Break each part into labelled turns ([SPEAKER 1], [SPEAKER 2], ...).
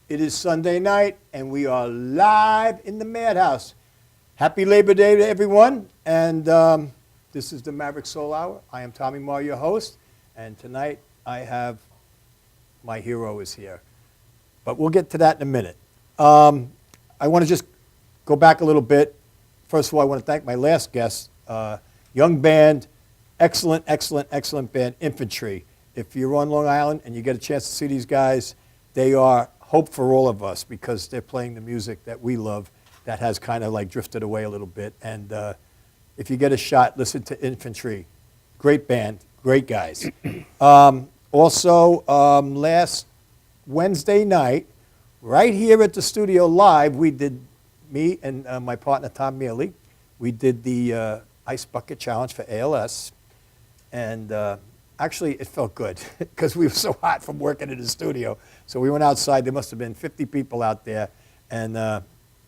[SPEAKER 1] It is Sunday night, and we are live in the Madhouse. Happy Labor Day to everyone, and this is the Maverick Soul Hour. I am Tommy Marr, your host, and tonight I have my hero is here. But we'll get to that in a minute. I want to just go back a little bit. First of all, I want to thank my last guest, young band, excellent band, Infantry. If you're on Long Island and you get a chance to see these guys, they are hope for all of us because they're playing the music that we love that has kind of like drifted away a little bit. And if you get a shot, listen to Infantry. Great band, great guys. Also, last Wednesday night, right here at the studio live, we did, me and my partner Tom Mealy, we did the Ice Bucket Challenge for ALS. And actually, it felt good because we were so hot from working in the studio. So we went outside. There must have been 50 people out there. And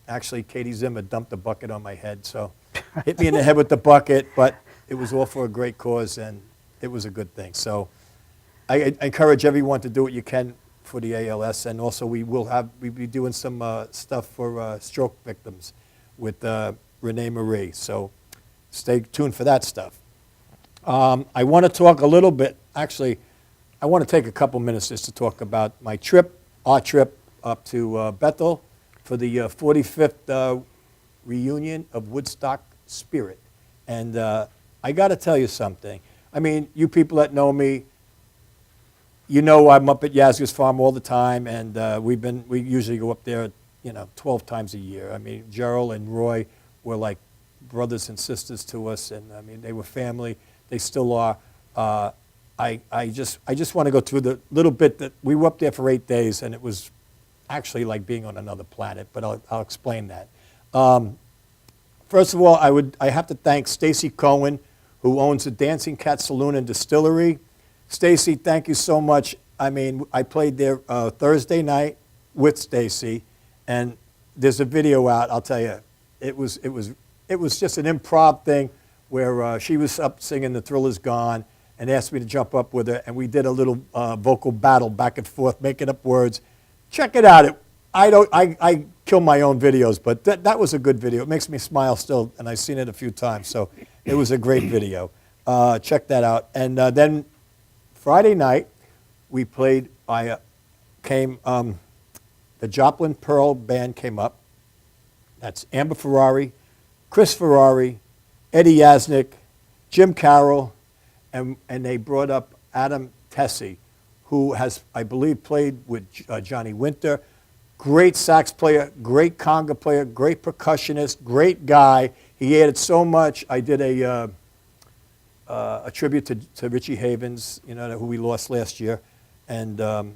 [SPEAKER 1] actually, Katie Zimmer dumped a bucket on my head. So hit me in the head with the bucket. But it was all for a great cause, and it was a good thing. So I encourage everyone to do what you can for the ALS. And also, we'll be doing some stuff for stroke victims with Renee Marie. So stay tuned for that stuff. I want to talk a little bit, actually, I want to take a couple minutes just to talk about my trip, our trip up to Bethel for the 45th reunion of Woodstock Spirit. And I got to tell you something. I mean, you people that know me, you know I'm up at Yazga's Farm all the time, and we usually go up there, 12 times a year. I mean, Gerald and Roy were like brothers and sisters to us, and I mean, they were family. They still are. I just want to go through the little bit that we were up there for 8 days, and it was actually like being on another planet. But I'll explain that. First of all, I have to thank Stacy Cohen, who owns the Dancing Cat Saloon and Distillery. Stacy, thank you so much. I mean, I played there Thursday night with Stacy, and there's a video out. I'll tell you, it was just an improv thing, where she was up singing The Thrill Is Gone and asked me to jump up with her, and we did a little vocal battle back and forth, making up words. Check it out. I kill my own videos, but that was a good video. It makes me smile still, and I've seen it a few times, so it was a great video. Check that out. And then Friday night, we played, the Joplin Pearl Band came up. That's Amber Ferrari, Chris Ferrari, Eddie Yasnick, Jim Carroll, and they brought up Adam Tessie, who has, I believe, played with Johnny Winter. Great sax player, great conga player, great percussionist, great guy. He added so much. I did a tribute to Richie Havens, who we lost last year, and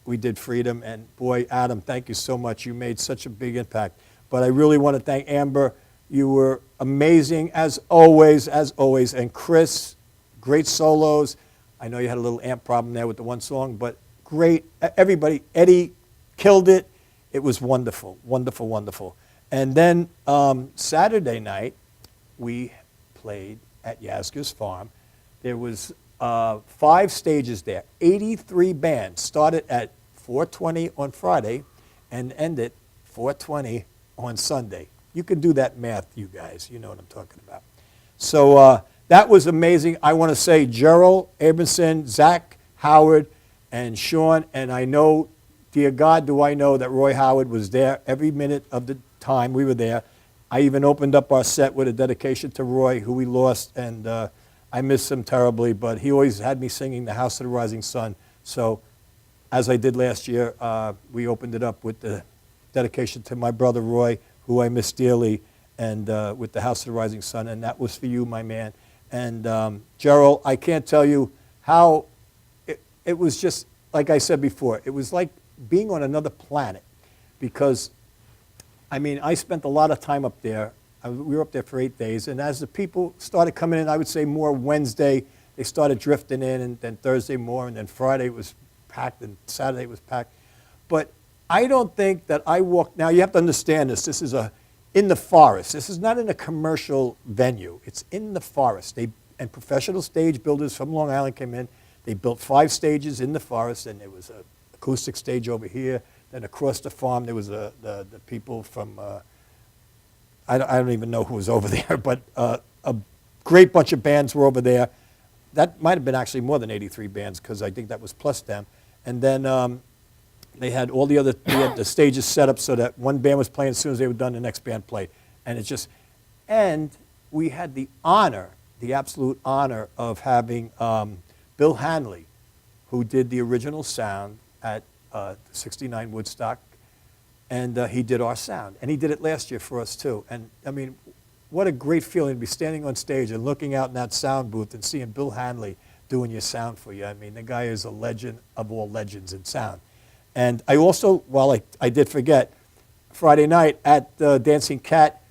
[SPEAKER 1] we did Freedom. And boy, Adam, thank you so much. You made such a big impact. But I really want to thank Amber. You were amazing, as always, and Chris, great solos. I know you had a little amp problem there with the one song, but great. Everybody, Eddie killed it. It was wonderful. And then Saturday night, we played at Yazga's Farm. There was 5 stages there, 83 bands. Started at 4:20 on Friday and ended 4:20 on Sunday. You can do that math, you guys. You know what I'm talking about. So that was amazing. I want to say Gerald Abramson, Zach Howard, and Sean. And I know, dear God, do I know that Roy Howard was there every minute of the time we were there. I even opened up our set with a dedication to Roy, who we lost. And I miss him terribly. But he always had me singing The House of the Rising Sun. So as I did last year, we opened it up with the dedication to my brother Roy, who I miss dearly, and with The House of the Rising Sun, and that was for you, my man. And Gerald, I can't tell you how, it was just, like I said before, it was like being on another planet, because, I mean, I spent a lot of time up there. We were up there for 8 days, and as the people started coming in, I would say more Wednesday, they started drifting in, and then Thursday more, and then Friday was packed, and Saturday was packed. But I don't think that I walked, now you have to understand this is in the forest. This is not in a commercial venue. It's in the forest. And professional stage builders from Long Island came in. They built 5 stages in the forest, and there was an acoustic stage over here. Then across the farm, there was the people from, I don't even know who was over there, but a great bunch of bands were over there. That might have been actually more than 83 bands, because I think that was plus them. And then they had all the other, they had the stages set up so that one band was playing, as soon as they were done, the next band played. And it just, and we had the honor, the absolute honor of having Bill Hanley, who did the original sound at 69 Woodstock, and he did our sound. And he did it last year for us too. And I mean, what a great feeling to be standing on stage and looking out in that sound booth and seeing Bill Hanley doing your sound for you. I mean, the guy is a legend of all legends in sound. And I also, while I did forget, Friday night at the Dancing Cat,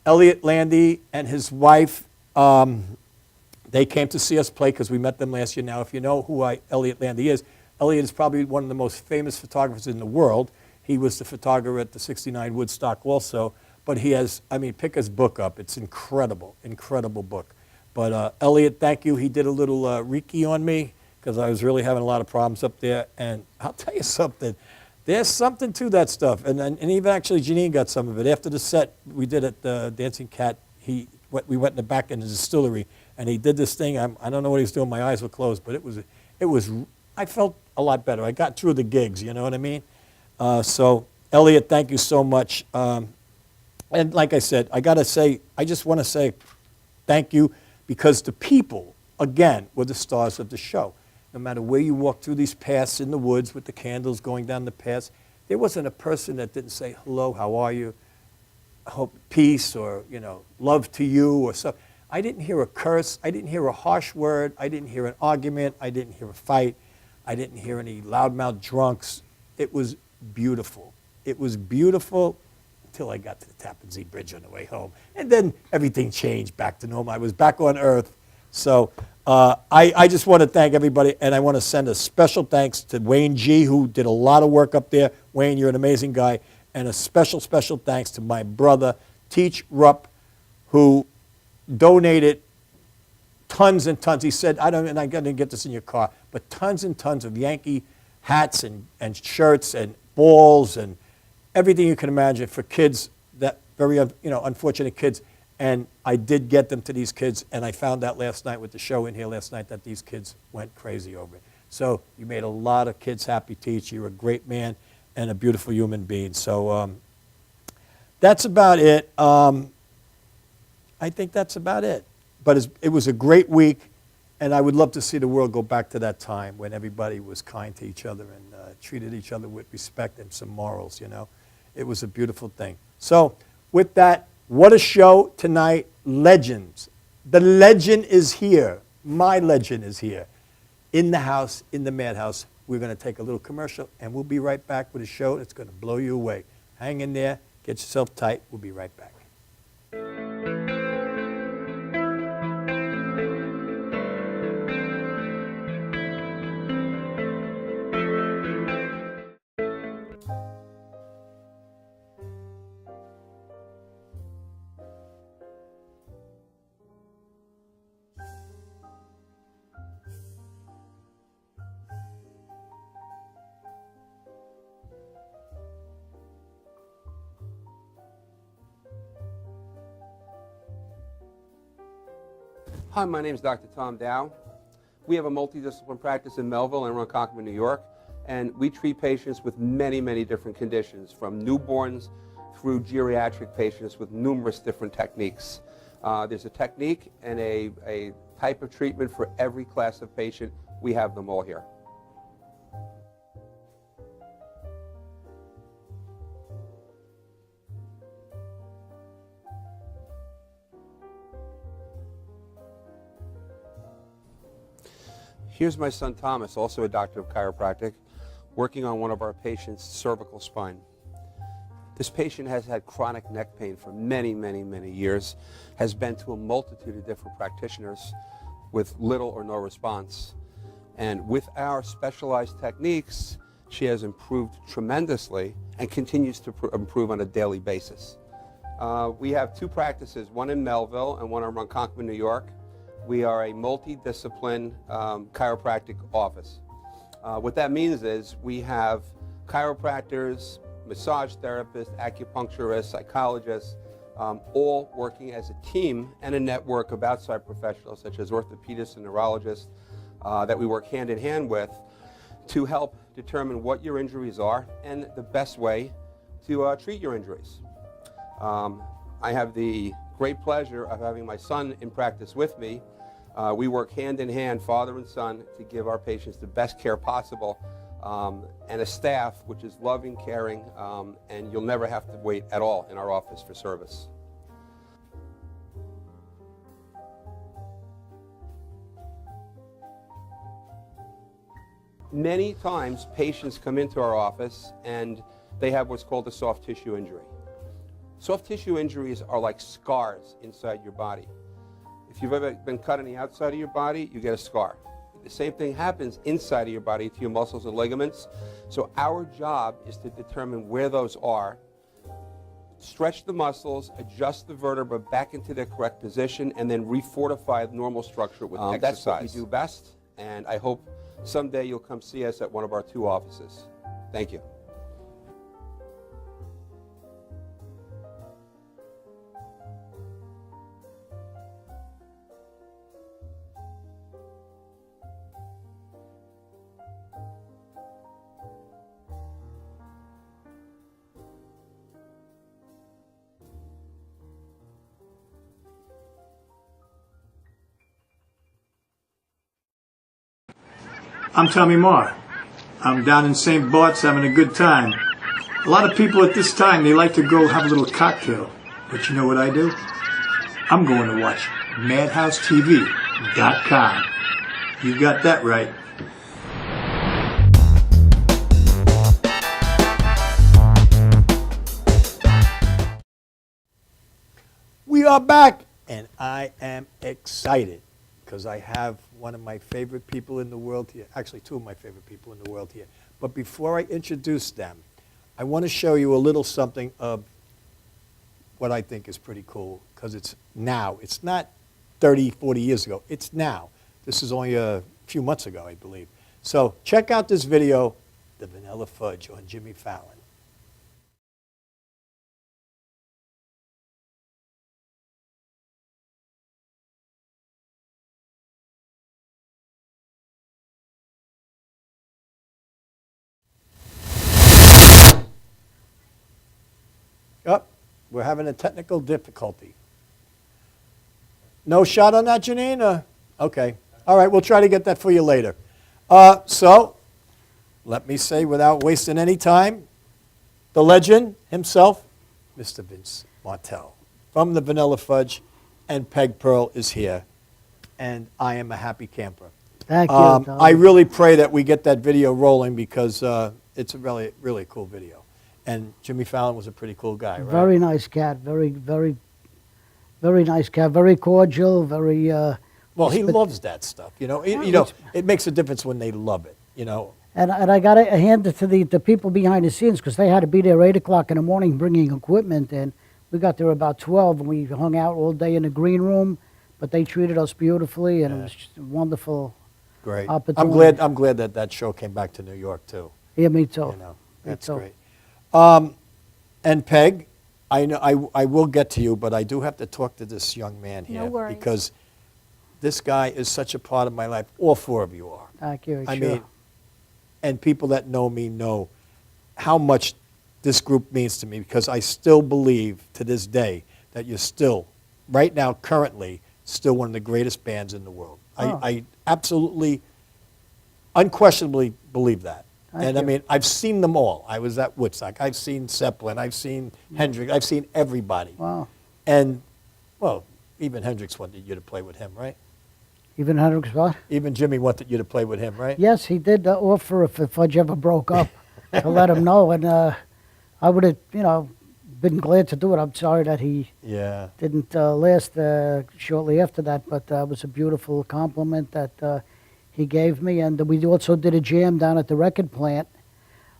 [SPEAKER 1] Elliot Landy and his wife, they came to see us play because we met them last year. Now, if you know who Elliot Landy is, Elliot is probably one of the most famous photographers in the world. He was the photographer at the 69 Woodstock also. But he has, I mean, pick his book up. It's incredible, incredible book. But Elliot, thank you. He did a little Reiki on me because I was really having a lot of problems up there. And I'll tell you something. There's something to that stuff. And even actually Janine got some of it. After the set we did at the Dancing Cat, we went in the back in the distillery, and he did this thing. I don't know what he was doing. My eyes were closed, but it was. I felt a lot better. I got through the gigs, you know what I mean? So, Elliot, thank you so much. And like I said, I just want to say thank you, because the people, again, were the stars of the show. No matter where you walk through these paths in the woods with the candles going down the paths, there wasn't a person that didn't say, hello, how are you? Hope, peace, or, you know, love to you, or something. I didn't hear a curse. I didn't hear a harsh word. I didn't hear an argument. I didn't hear a fight. I didn't hear any loudmouth drunks. It was beautiful. It was beautiful until I got to the Tappan Zee Bridge on the way home. And then everything changed back to normal. I was back on Earth. So I just want to thank everybody, and I want to send a special thanks to Wayne G., who did a lot of work up there. Wayne, you're an amazing guy. And a special, special thanks to my brother, Teach Rupp, who donated tons and tons. He said, I didn't get this in your car, but tons and tons of Yankee hats and shirts and balls and everything you can imagine for kids, that very unfortunate kids. And I did get them to these kids, and I found out last night with the show in here last night that these kids went crazy over it. So you made a lot of kids happy, Teach. You're a great man and a beautiful human being. So that's about it. I think that's about it. But it was a great week, and I would love to see the world go back to that time when everybody was kind to each other and treated each other with respect and some morals, you know. It was a beautiful thing. So with that, what a show tonight. Legends. The legend is here. My legend is here. In the house, in the madhouse. We're going to take a little commercial, and we'll be right back with a show that's going to blow you away. Hang in there. Get yourself tight. We'll be right back.
[SPEAKER 2] Hi, my name is Dr. Tom Dow. We have a multidisciplinary practice in Melville and Ronkonkoma, New York, and we treat patients with many, many different conditions, from newborns through geriatric patients with numerous different techniques. There's a technique and a type of treatment for every class of patient. We have them all here. Here's my son Thomas, also a doctor of chiropractic, working on one of our patients' cervical spine. This patient has had chronic neck pain for many, many, many years, has been to a multitude of different practitioners with little or no response. And with our specialized techniques, she has improved tremendously and continues to improve on a daily basis. We have two practices, one in Melville and one in Ronkonkoma, New York. We are a multidiscipline chiropractic office. What that means is we have chiropractors, massage therapists, acupuncturists, psychologists, all working as a team and a network of outside professionals such as orthopedists and neurologists that we work hand in hand with to help determine what your injuries are and the best way to treat your injuries. I have the great pleasure of having my son in practice with me. We work hand in hand, father and son, to give our patients the best care possible, and a staff which is loving, caring, and you'll never have to wait at all in our office for service. Many times patients come into our office and they have what's called a soft tissue injury. Soft tissue injuries are like scars inside your body. If you've ever been cut on the outside of your body, you get a scar. The same thing happens inside of your body to your muscles and ligaments. So our job is to determine where those are, stretch the muscles, adjust the vertebra back into their correct position, and then refortify the normal structure with exercise. That's what we do best, and I hope someday you'll come see us at one of our 2 offices. Thank you.
[SPEAKER 1] I'm Tommy Marr. I'm down in St. Bart's having a good time. A lot of people at this time, they like to go have a little cocktail. But you know what I do? I'm going to watch MadhouseTV.com. You got that right. We are back, and I am excited because I have one of my favorite people in the world here, actually 2 of my favorite people in the world here. But before I introduce them, I want to show you a little something of what I think is pretty cool, because it's now. It's not 30, 40 years ago. It's now. This is only a few months ago, I believe. So check out this video, The Vanilla Fudge on Jimmy Fallon. Oh, we're having a technical difficulty. No shot on that, Janine? Okay. All right, we'll try to get that for you later. So, let me say, without wasting any time, the legend himself, Mr. Vince Martel, from the Vanilla Fudge, and Peg Pearl is here, and I am a happy camper.
[SPEAKER 3] Thank you, Tom.
[SPEAKER 1] I really pray that we get that video rolling because it's a really, really cool video. And Jimmy Fallon was a pretty cool guy, right?
[SPEAKER 3] Very nice cat. Very, very, very nice cat. Very cordial. Very.
[SPEAKER 1] Well, he loves that stuff. You know, it makes a difference when they love it. You know.
[SPEAKER 3] And I got to hand it to the people behind the scenes because they had to be there 8 o'clock in the morning bringing equipment in. We got there about 12 and we hung out all day in the green room, but they treated us beautifully and it was just a wonderful.
[SPEAKER 1] Great.
[SPEAKER 3] Opportunity.
[SPEAKER 1] I'm glad that that show came back to New York too.
[SPEAKER 3] Yeah, me too.
[SPEAKER 1] You know, that's
[SPEAKER 3] Me too.
[SPEAKER 1] great. And Peg, I know I will get to you, but I do have to talk to this young man here.
[SPEAKER 4] No worries.
[SPEAKER 1] Because this guy is such a part of my life. All 4 of you are.
[SPEAKER 3] Thank you.
[SPEAKER 1] I
[SPEAKER 3] sure.
[SPEAKER 1] mean, and people that know me know how much this group means to me, because I still believe to this day that you're still, right now, currently, still one of the greatest bands in the world.
[SPEAKER 3] Oh.
[SPEAKER 1] I absolutely, unquestionably believe that.
[SPEAKER 3] Thank
[SPEAKER 1] And I
[SPEAKER 3] you.
[SPEAKER 1] mean, I've seen them all. I was at Woodstock. I've seen Zeppelin. I've seen Hendrix. I've seen everybody.
[SPEAKER 3] Wow.
[SPEAKER 1] And, well, even Hendrix wanted you to play with him, right?
[SPEAKER 3] Even Hendrix what?
[SPEAKER 1] Even Jimmy wanted you to play with him, right?
[SPEAKER 3] Yes, he did offer if Fudge ever broke up to let him know. And I would have, been glad to do it. I'm sorry that he
[SPEAKER 1] Yeah.
[SPEAKER 3] didn't last shortly after that, but it was a beautiful compliment that he gave me. And we also did a jam down at the record plant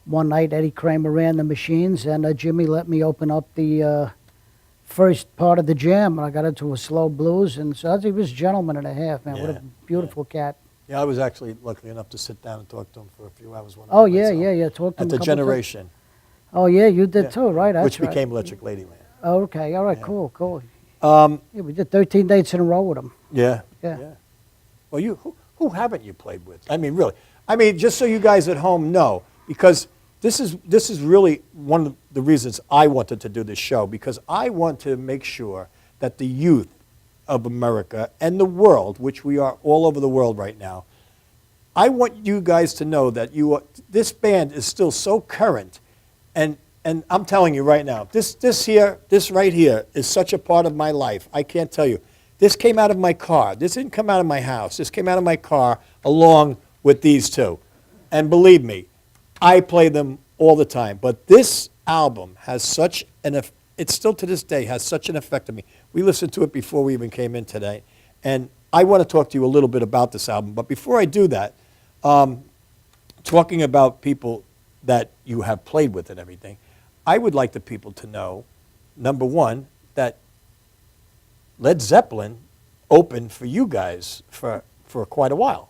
[SPEAKER 3] one night. Eddie Kramer ran the machines, and Jimmy let me open up the first part of the jam, and I got into a slow blues. And so he was a gentleman and a half, man. What
[SPEAKER 1] Yeah,
[SPEAKER 3] a beautiful cat.
[SPEAKER 1] Yeah, I was actually lucky enough to sit down and talk to him for a few hours. When I
[SPEAKER 3] Oh
[SPEAKER 1] went
[SPEAKER 3] yeah,
[SPEAKER 1] myself.
[SPEAKER 3] yeah. Talk to
[SPEAKER 1] At
[SPEAKER 3] him
[SPEAKER 1] the
[SPEAKER 3] a couple
[SPEAKER 1] Generation.
[SPEAKER 3] times. Oh yeah, you did
[SPEAKER 1] Yeah.
[SPEAKER 3] too, right? That's
[SPEAKER 1] Which
[SPEAKER 3] right.
[SPEAKER 1] became Electric Ladyland.
[SPEAKER 3] Oh, okay, all right,
[SPEAKER 1] Yeah.
[SPEAKER 3] cool, cool.
[SPEAKER 1] Um,
[SPEAKER 3] Yeah, we did 13 dates in a row with him.
[SPEAKER 1] yeah.
[SPEAKER 3] Yeah.
[SPEAKER 1] Well, who haven't you played with? I mean, really. I mean, just so you guys at home know, because this is really one of the reasons I wanted to do this show, because I want to make sure that the youth of America and the world, which we are all over the world right now, I want you guys to know that this band is still so current, and I'm telling you right now, this right here is such a part of my life. I can't tell you. This came out of my car. This didn't come out of my house. This came out of my car along with these two. And believe me, I play them all the time. But this album has such it still to this day has such an effect on me. We listened to it before we even came in today. And I want to talk to you a little bit about this album. But before I do that, talking about people that you have played with and everything, I would like the people to know, number one, that Led Zeppelin opened for you guys for quite a while.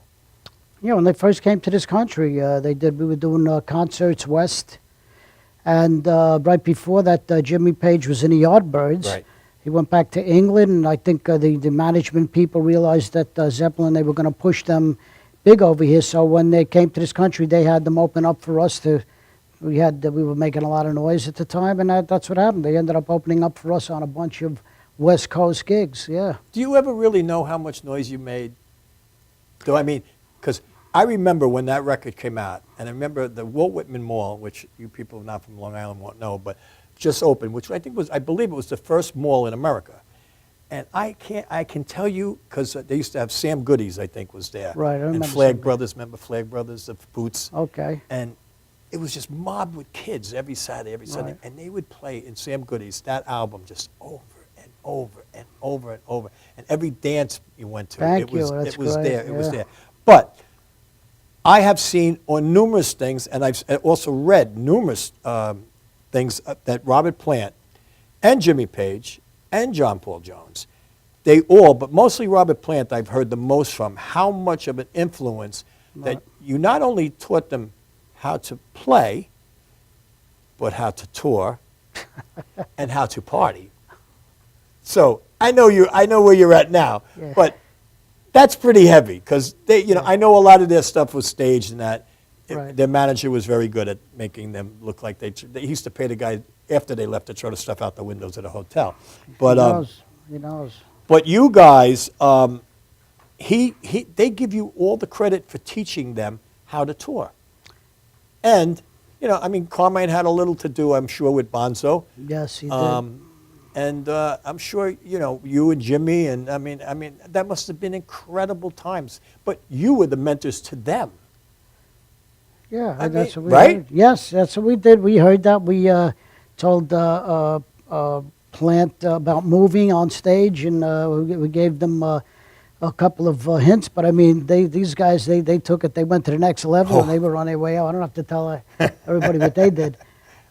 [SPEAKER 3] Yeah, when they first came to this country, we were doing concerts west, and right before that, Jimmy Page was in the Yardbirds.
[SPEAKER 1] Right.
[SPEAKER 3] He went back to England, and I think the management people realized that Zeppelin, they were going to push them big over here. So when they came to this country, they had them open up for us we were making a lot of noise at the time, and that's what happened. They ended up opening up for us on a bunch of West Coast gigs, yeah.
[SPEAKER 1] Do you ever really know how much noise you made? Do I mean, because I remember when that record came out, and I remember the Walt Whitman Mall, which you people not from Long Island won't know, but just opened, which I believe it was the first mall in America. And I can tell you, because they used to have Sam Goody's, I think, was there.
[SPEAKER 3] Right, I remember
[SPEAKER 1] And
[SPEAKER 3] Sam
[SPEAKER 1] Flag
[SPEAKER 3] Goody.
[SPEAKER 1] Brothers, remember Flag Brothers, the Boots?
[SPEAKER 3] Okay.
[SPEAKER 1] And it was just mobbed with kids every Saturday, every Sunday.
[SPEAKER 3] Right.
[SPEAKER 1] And they would play in Sam Goody's, that album, just over and over and over and over. And every dance you went to,
[SPEAKER 3] Thank
[SPEAKER 1] it was,
[SPEAKER 3] you, that's
[SPEAKER 1] it was
[SPEAKER 3] great,
[SPEAKER 1] there, it was
[SPEAKER 3] yeah.
[SPEAKER 1] there. But I have seen on numerous things, and I've also read numerous things that Robert Plant and Jimmy Page and John Paul Jones, they all, but mostly Robert Plant, I've heard the most from, how much of an influence that you not only taught them how to play, but how to tour and how to party. So I know where you're at now,
[SPEAKER 3] Yeah.
[SPEAKER 1] but that's pretty heavy because I know a lot of their stuff was staged and that.
[SPEAKER 3] Right.
[SPEAKER 1] Their manager was very good at making them look like they used to pay the guy after they left to throw the stuff out the windows of the hotel. But
[SPEAKER 3] He knows.
[SPEAKER 1] but you guys, they give you all the credit for teaching them how to tour. And, I mean, Carmine had a little to do, I'm sure, with Bonzo.
[SPEAKER 3] Yes, he did.
[SPEAKER 1] And I'm sure, you and Jimmy, and I mean, that must have been incredible times. But you were the mentors to them.
[SPEAKER 3] Yeah,
[SPEAKER 1] I
[SPEAKER 3] that's
[SPEAKER 1] mean,
[SPEAKER 3] what we
[SPEAKER 1] right?
[SPEAKER 3] heard. Yes, that's what we did. We heard that. We told Plant about moving on stage, and we gave them a couple of hints. But I mean, these guys, they took it. They went to the next level, and they were on their way out. I don't have to tell everybody what they did.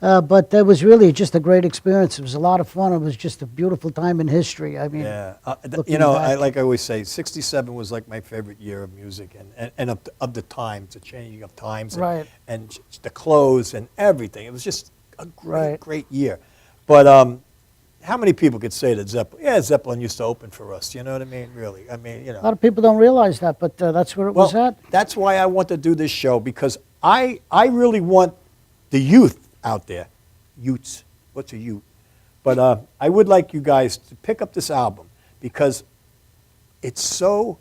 [SPEAKER 3] But it was really just a great experience. It was a lot of fun. It was just a beautiful time in history. I mean,
[SPEAKER 1] Yeah,
[SPEAKER 3] looking back.
[SPEAKER 1] like I always say, '67 was like my favorite year of music, and of the times, the changing of times,
[SPEAKER 3] Right.
[SPEAKER 1] and the clothes and everything. It was just a great,
[SPEAKER 3] Right.
[SPEAKER 1] great year. But how many people could say that Zeppelin used to open for us? You know what I mean? Really, I mean,
[SPEAKER 3] a lot of people don't realize that, but that's where it was at.
[SPEAKER 1] That's why I want to do this show, because I really want the youth out there. Utes. What's a ute? But I would like you guys to pick up this album because it's so...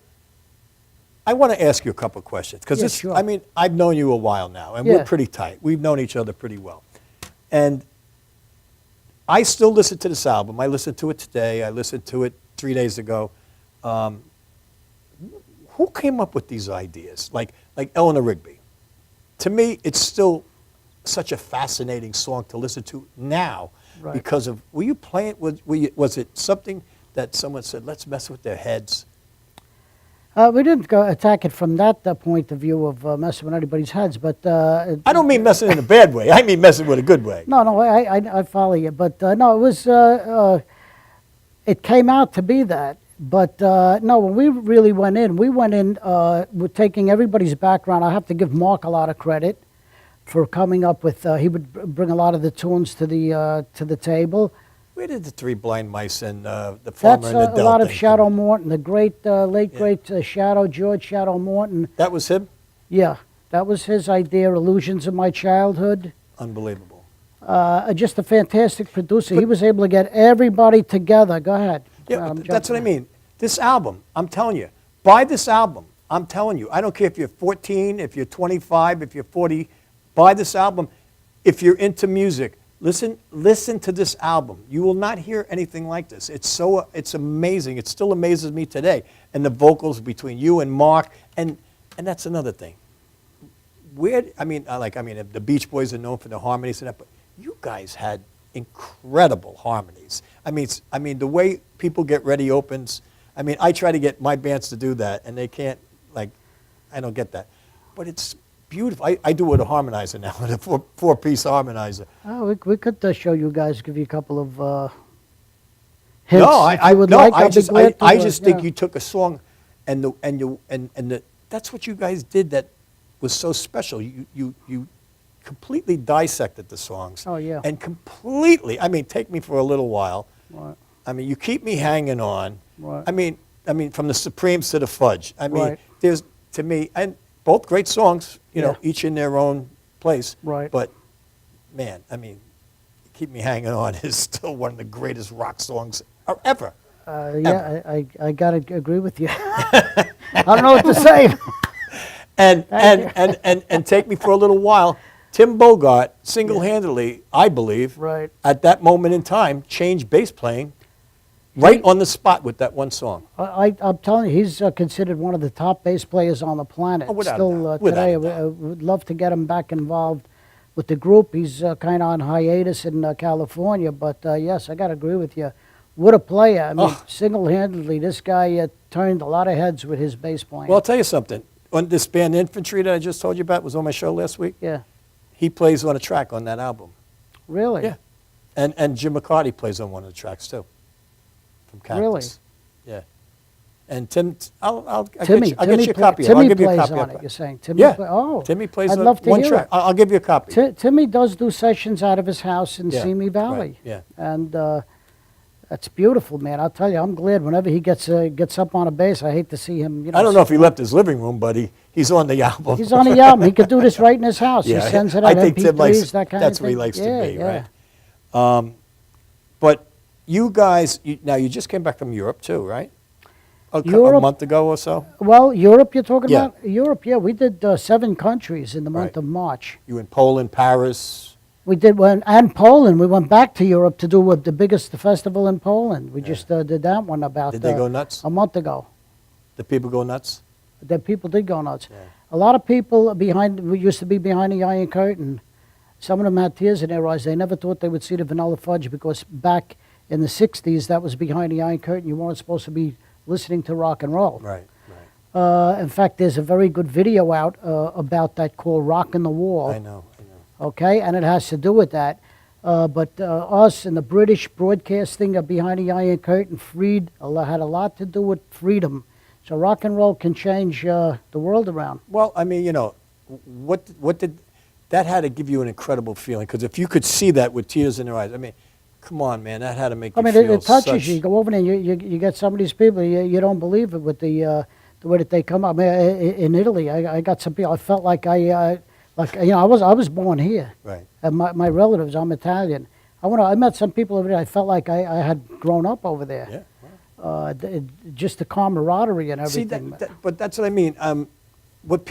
[SPEAKER 1] I want to ask you a couple of questions because
[SPEAKER 3] Yeah, sure.
[SPEAKER 1] I mean, I've known you a while now, and
[SPEAKER 3] Yeah.
[SPEAKER 1] we're pretty tight. We've known each other pretty well. And I still listen to this album. I listened to it today. I listened to it 3 days ago. Who came up with these ideas? Like Eleanor Rigby. To me, it's still such a fascinating song to listen to now
[SPEAKER 3] Right.
[SPEAKER 1] because of, were you playing, was it something that someone said, let's mess with their heads?
[SPEAKER 3] We didn't go attack it from that point of view of messing with anybody's heads, but
[SPEAKER 1] I don't mean messing in a bad way. I mean messing with a good way.
[SPEAKER 3] no, I follow you, but no, it was it came out to be that But no, when we really went in, with taking everybody's background. I have to give Mark a lot of credit for coming up with. He would bring a lot of the tunes to the table.
[SPEAKER 1] Where did the Three Blind Mice and the Farmer
[SPEAKER 3] That's
[SPEAKER 1] and the Dell
[SPEAKER 3] a lot of
[SPEAKER 1] thing
[SPEAKER 3] Shadow
[SPEAKER 1] come in?
[SPEAKER 3] Morton, the great late great Shadow George Shadow Morton.
[SPEAKER 1] That was him?
[SPEAKER 3] Yeah, that was his idea. Illusions of My Childhood.
[SPEAKER 1] Unbelievable.
[SPEAKER 3] Just a fantastic producer. He was able to get everybody together. Go ahead.
[SPEAKER 1] Yeah, that's what I mean. This album, I'm telling you, buy this album. I'm telling you. I don't care if you're 14, if you're 25, if you're 40, buy this album. If you're into music, listen to this album. You will not hear anything like this. It's amazing. It still amazes me today. And the vocals between you and Mark, and that's another thing. The Beach Boys are known for the harmonies and that, but you guys had incredible harmonies. I mean, the way people get ready opens. I mean, I try to get my bands to do that, and they can't. I don't get that, but it's beautiful. I do with a harmonizer now, with a four-piece harmonizer.
[SPEAKER 3] Oh, we could show you guys, give you a couple of hits.
[SPEAKER 1] No, I just think
[SPEAKER 3] yeah.
[SPEAKER 1] you took a song, and that's what you guys did. That was so special. You completely dissected the songs.
[SPEAKER 3] Oh, yeah.
[SPEAKER 1] And completely. I mean, Take Me for a Little While.
[SPEAKER 3] Right.
[SPEAKER 1] I mean, You Keep Me Hanging On.
[SPEAKER 3] Right.
[SPEAKER 1] I mean, from the Supremes to the Fudge. I mean,
[SPEAKER 3] Right.
[SPEAKER 1] there's, to me, and both great songs, you know,
[SPEAKER 3] Yeah.
[SPEAKER 1] each in their own place.
[SPEAKER 3] Right.
[SPEAKER 1] But, man, I mean, Keep Me Hanging On is still one of the greatest rock songs ever.
[SPEAKER 3] Yeah, I got to agree with you. I don't know what to say.
[SPEAKER 1] And Take Me for a Little While, Tim Bogart single-handedly, I believe,
[SPEAKER 3] Right.
[SPEAKER 1] at that moment in time, changed bass playing right on the spot with that one song.
[SPEAKER 3] I'm telling you, he's considered one of the top bass players on the planet.
[SPEAKER 1] Oh, without a
[SPEAKER 3] Still
[SPEAKER 1] doubt. Without
[SPEAKER 3] today,
[SPEAKER 1] a doubt.
[SPEAKER 3] I would love to get him back involved with the group. He's kind of on hiatus in California, but yes, I got to agree with you. What a player. I mean, single-handedly, this guy turned a lot of heads with his bass playing.
[SPEAKER 1] Well, I'll tell you something. On this band Infantry that I just told you about was on my show last week.
[SPEAKER 3] Yeah.
[SPEAKER 1] He plays on a track on that album.
[SPEAKER 3] Really?
[SPEAKER 1] Yeah. And Jim McCarty plays on one of the tracks too. From Cactus.
[SPEAKER 3] Really?
[SPEAKER 1] Yeah. And Tim, I'll
[SPEAKER 3] Timmy
[SPEAKER 1] get you a copy.
[SPEAKER 3] Timmy
[SPEAKER 1] I'll give you a
[SPEAKER 3] plays
[SPEAKER 1] copy.
[SPEAKER 3] on it, you're saying? Timmy
[SPEAKER 1] Yeah.
[SPEAKER 3] Oh.
[SPEAKER 1] Timmy plays
[SPEAKER 3] I'd
[SPEAKER 1] on
[SPEAKER 3] love to
[SPEAKER 1] one
[SPEAKER 3] hear
[SPEAKER 1] track.
[SPEAKER 3] it.
[SPEAKER 1] I'll give you a copy.
[SPEAKER 3] Timmy does do sessions out of his house in
[SPEAKER 1] Yeah,
[SPEAKER 3] Simi Valley.
[SPEAKER 1] right, yeah.
[SPEAKER 3] And that's beautiful, man. I'll tell you, I'm glad whenever he gets up on a bass. I hate to see him. You know,
[SPEAKER 1] I don't know if he left his living room, but he's on the album.
[SPEAKER 3] He's on the album. He could do this right in his house.
[SPEAKER 1] Yeah,
[SPEAKER 3] He sends it
[SPEAKER 1] I
[SPEAKER 3] out
[SPEAKER 1] think
[SPEAKER 3] MP3s,
[SPEAKER 1] Tim likes,
[SPEAKER 3] that kind
[SPEAKER 1] that's
[SPEAKER 3] of
[SPEAKER 1] where
[SPEAKER 3] thing.
[SPEAKER 1] he likes
[SPEAKER 3] Yeah,
[SPEAKER 1] to be,
[SPEAKER 3] yeah.
[SPEAKER 1] right? But you guys, now you just came back from Europe too, right? A
[SPEAKER 3] Europe-
[SPEAKER 1] month ago or so?
[SPEAKER 3] Well, Europe, you're talking
[SPEAKER 1] Yeah.
[SPEAKER 3] about? Europe, yeah. We did 7 countries in the month
[SPEAKER 1] Right.
[SPEAKER 3] of March.
[SPEAKER 1] You in Poland, Paris?
[SPEAKER 3] We did one, and Poland. We went back to Europe to do the biggest festival in Poland. We just did that one about
[SPEAKER 1] Did they go nuts?
[SPEAKER 3] a month ago.
[SPEAKER 1] The people go nuts?
[SPEAKER 3] The people did go nuts.
[SPEAKER 1] Yeah.
[SPEAKER 3] A lot of people we used to be behind the Iron Curtain. Some of them had tears in their eyes. They never thought they would see the Vanilla Fudge because back in the 60s, that was behind the Iron Curtain. You weren't supposed to be listening to rock and roll.
[SPEAKER 1] Right, right.
[SPEAKER 3] In fact, there's a very good video out about that called Rockin' the Wall.
[SPEAKER 1] I know.
[SPEAKER 3] Okay, and it has to do with that. But us and the British broadcasting behind the Iron Curtain had a lot to do with freedom. So rock and roll can change the world around.
[SPEAKER 1] Well, I mean, you know, what did that had to give you an incredible feeling? Because if you could see that with tears in your eyes, I mean, come on, man, that had to make you feel
[SPEAKER 3] it touches
[SPEAKER 1] such...
[SPEAKER 3] you. You go over there and you get some of these people, you don't believe it with the way that they come up. I mean, in Italy, I got some people, I felt like I was born here.
[SPEAKER 1] Right.
[SPEAKER 3] And my relatives, I'm Italian. I met some people over there, I felt like I had grown up over there.
[SPEAKER 1] Yeah.
[SPEAKER 3] Just the camaraderie and everything.
[SPEAKER 1] See, but that's what I mean. What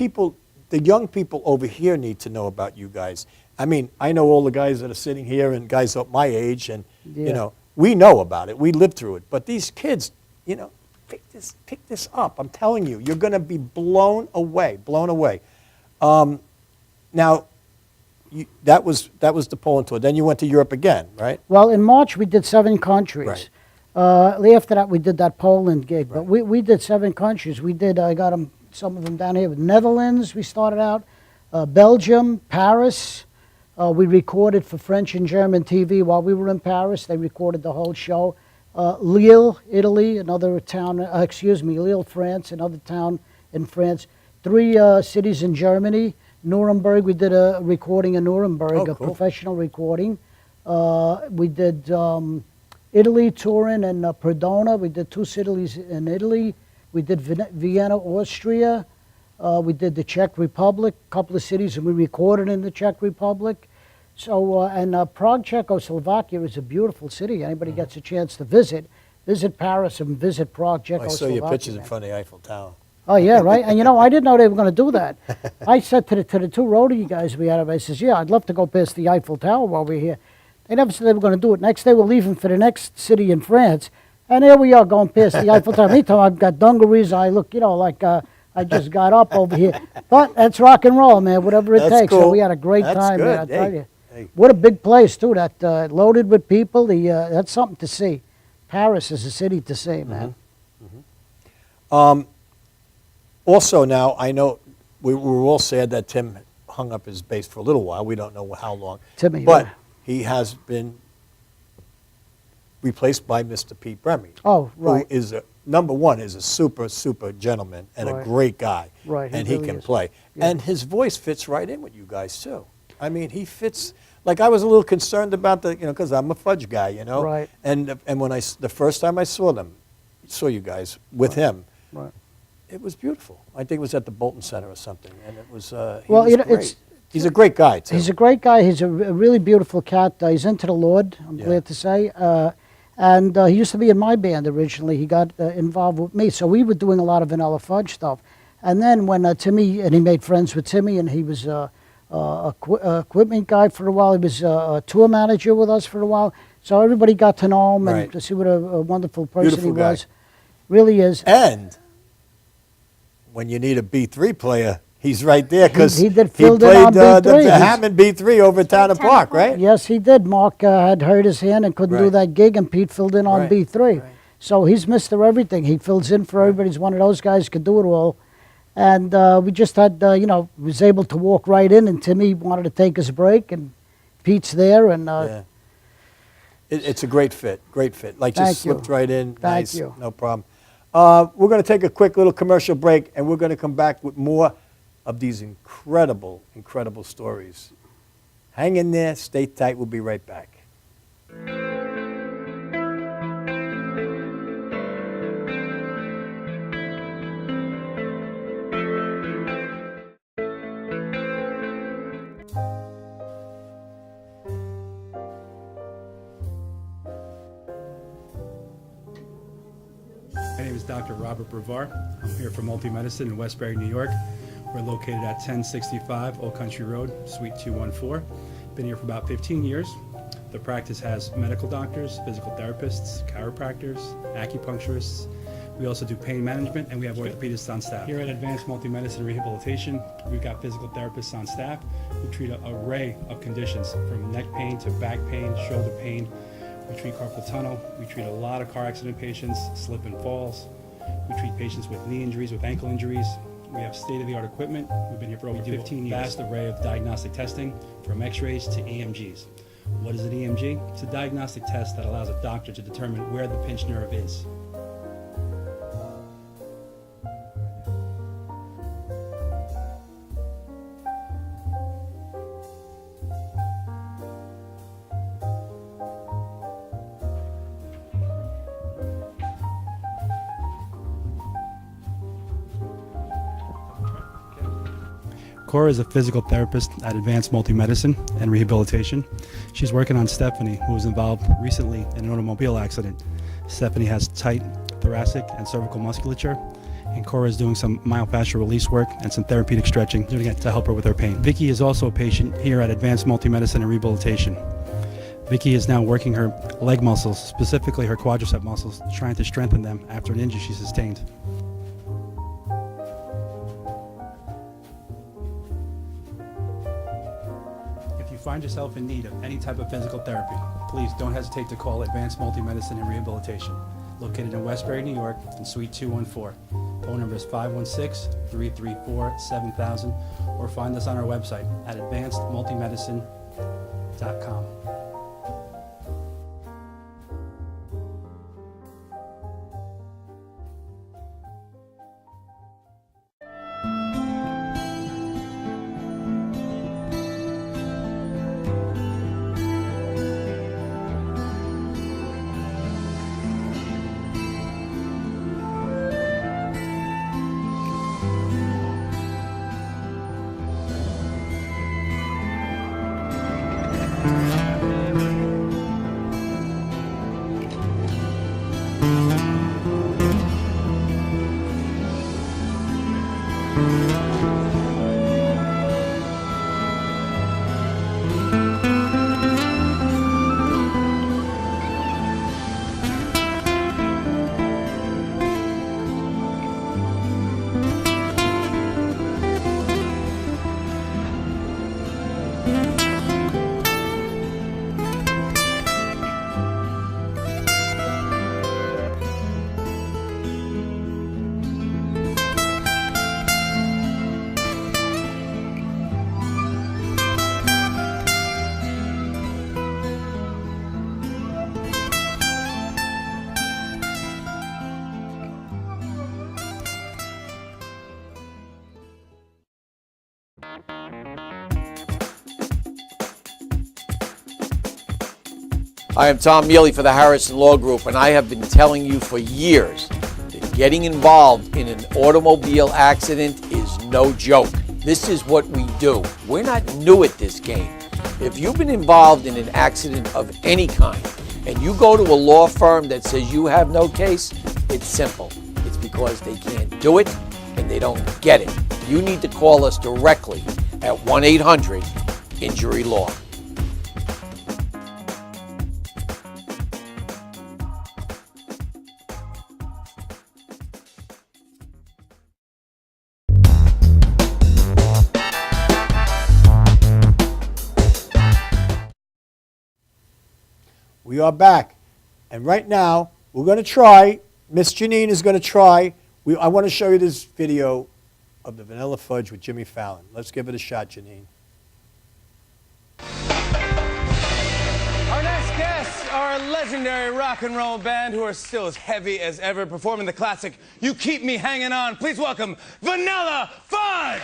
[SPEAKER 1] the young people over here need to know about you guys. I mean, I know all the guys that are sitting here and guys up my age, and you know, we know about it. We lived through it. But these kids, you know, pick this up. I'm telling you, you're going to be blown away. Now, that was the Poland tour. Then you went to Europe again, right?
[SPEAKER 3] Well, in March we did 7 countries.
[SPEAKER 1] Right.
[SPEAKER 3] After that we did that Poland gig, but
[SPEAKER 1] Right.
[SPEAKER 3] we did 7 countries. I got some of them down here. With Netherlands, we started out, Belgium, Paris. We recorded for French and German TV while we were in Paris. They recorded the whole show. Lille, Italy, another town, Lille, France, another town in France. 3 cities in Germany. Nuremberg, we did a recording in Nuremberg,
[SPEAKER 1] Oh,
[SPEAKER 3] a
[SPEAKER 1] cool.
[SPEAKER 3] professional recording. We did Italy, Turin, and Perdona. We did 2 cities in Italy. We did Vienna, Austria. We did the Czech Republic, a couple of cities, and we recorded in the Czech Republic. So, and Prague, Czechoslovakia is a beautiful city. Anybody gets a chance to visit Paris and visit Prague,
[SPEAKER 1] I
[SPEAKER 3] Czechoslovakia.
[SPEAKER 1] saw your pictures in
[SPEAKER 3] man.
[SPEAKER 1] front of the Eiffel Tower.
[SPEAKER 3] Oh yeah, right. And you know, I didn't know they were going to do that. I said to the 2 roadie guys we had, I says, "Yeah, I'd love to go past the Eiffel Tower while we're here." They never said they were going to do it. Next day, we're leaving for the next city in France, and here we are going past the Eiffel Tower. Meantime, I've got dungarees. I look, you know, like I just got up over here. But that's rock and roll, man. Whatever it
[SPEAKER 1] That's
[SPEAKER 3] takes. So
[SPEAKER 1] cool.
[SPEAKER 3] we had a great
[SPEAKER 1] That's
[SPEAKER 3] time, man. I
[SPEAKER 1] good.
[SPEAKER 3] tell
[SPEAKER 1] Hey,
[SPEAKER 3] you.
[SPEAKER 1] hey.
[SPEAKER 3] What a big place too. That loaded with people. That's something to see. Paris is a city to see, man.
[SPEAKER 1] Also, now, I know we were all sad that Tim hung up his bass for a little while. We don't know how long.
[SPEAKER 3] Timmy,
[SPEAKER 1] But
[SPEAKER 3] yeah.
[SPEAKER 1] he has been replaced by Mr. Pete Bremy.
[SPEAKER 3] Oh, right.
[SPEAKER 1] Who is, number one, is a super, super gentleman and a
[SPEAKER 3] Right.
[SPEAKER 1] great guy.
[SPEAKER 3] Right, he
[SPEAKER 1] And he
[SPEAKER 3] really
[SPEAKER 1] can
[SPEAKER 3] is.
[SPEAKER 1] play.
[SPEAKER 3] Yeah.
[SPEAKER 1] And his voice fits right in with you guys, too. I mean, he fits. Like, I was a little concerned about because I'm a Fudge guy, you know.
[SPEAKER 3] Right.
[SPEAKER 1] And when the first time I saw you guys with him,
[SPEAKER 3] Right.
[SPEAKER 1] it was beautiful. I think it was at the Bolton Center or something, and it was. He
[SPEAKER 3] Well,
[SPEAKER 1] was
[SPEAKER 3] you know,
[SPEAKER 1] great. He's a great guy too.
[SPEAKER 3] He's a great guy. He's a really beautiful cat. He's into the Lord, I'm
[SPEAKER 1] Yeah.
[SPEAKER 3] glad to say. And he used to be in my band originally. He got involved with me. So we were doing a lot of Vanilla Fudge stuff. And then when Timmy, and he made friends with Timmy, and he was a equipment guy for a while. He was a tour manager with us for a while. So everybody got to know him and
[SPEAKER 1] Right.
[SPEAKER 3] to see what a wonderful person
[SPEAKER 1] Beautiful
[SPEAKER 3] he
[SPEAKER 1] guy.
[SPEAKER 3] was. Really is.
[SPEAKER 1] And when you need a B3 player, he's right there because
[SPEAKER 3] He did filled in
[SPEAKER 1] played
[SPEAKER 3] on B3.
[SPEAKER 1] the
[SPEAKER 3] He's-
[SPEAKER 1] Hammond B3 over at Town
[SPEAKER 4] Town
[SPEAKER 1] Park,
[SPEAKER 4] Park.
[SPEAKER 1] right?
[SPEAKER 3] Yes, he did. Mark had hurt his hand and couldn't do
[SPEAKER 1] Right.
[SPEAKER 3] that gig, and Pete filled in on
[SPEAKER 1] Right,
[SPEAKER 3] B3.
[SPEAKER 1] right.
[SPEAKER 3] So he's Mr. Everything. He fills in for everybody. He's one of those guys who could do it all. And we just had, was able to walk right in, and Timmy wanted to take his break, and Pete's there, and
[SPEAKER 1] Yeah. It's a great fit, great fit. Like
[SPEAKER 3] Thank
[SPEAKER 1] just slipped
[SPEAKER 3] you.
[SPEAKER 1] right in.
[SPEAKER 3] Thank
[SPEAKER 1] Nice,
[SPEAKER 3] you.
[SPEAKER 1] no problem. We're going to take a quick little commercial break, and we're going to come back with more of these incredible, incredible stories. Hang in there, stay tight. We'll be right back.
[SPEAKER 5] My name is Dr. Robert Brevard. I'm here for Multi-Medicine in Westbury, New York. We're located at 1065 Old Country Road, Suite 214. Been here for about 15 years. The practice has medical doctors, physical therapists, chiropractors, acupuncturists. We also do pain management, and we have orthopedists on staff. Here at Advanced Multi-Medicine Rehabilitation, we've got physical therapists on staff who treat an array of conditions, from neck pain to back pain, shoulder pain. We treat carpal tunnel. We treat a lot of car accident patients, slip and falls. We treat patients with knee injuries, with ankle injuries. We have state-of-the-art equipment. We've been here for over 15 years. Vast array of diagnostic testing, from x-rays to EMGs. What is an EMG? It's a diagnostic test that allows a doctor to determine where the pinched nerve is. Cora is a physical therapist at Advanced Multi-Medicine and Rehabilitation. She's working on Stephanie, who was involved recently in an automobile accident. Stephanie has tight thoracic and cervical musculature, and Cora is doing some myofascial release work and some therapeutic stretching, doing it to help her with her pain. Vicky is also a patient here at Advanced Multi-Medicine and Rehabilitation. Vicky is now working her leg muscles, specifically her quadricep muscles, trying to strengthen them after an injury she sustained. If you find yourself in need of any type of physical therapy, please don't hesitate to call Advanced Multi-Medicine and Rehabilitation, located in Westbury, New York, in Suite 214. Phone number is 516-334-7000, or find us on our website at advancedmultimedicine.com.
[SPEAKER 4] I am Tom Mealy for the Harrison Law Group, and I have been telling you for years that getting involved in an automobile accident is no joke. This is what we do. We're not new at this game. If you've been involved in an accident of any kind and you go to a law firm that says you have no case, it's simple. It's because they can't do it and they don't get it. You need to call us directly at 1-800-INJURY-LAW.
[SPEAKER 1] We are back. And right now, we're going to try, Miss Janine is going to try, I want to show you this video of the Vanilla Fudge with Jimmy Fallon. Let's give it a shot, Janine.
[SPEAKER 6] Our next guests are a legendary rock and roll band who are still as heavy as ever, performing the classic You Keep Me Hanging On. Please welcome Vanilla Fudge!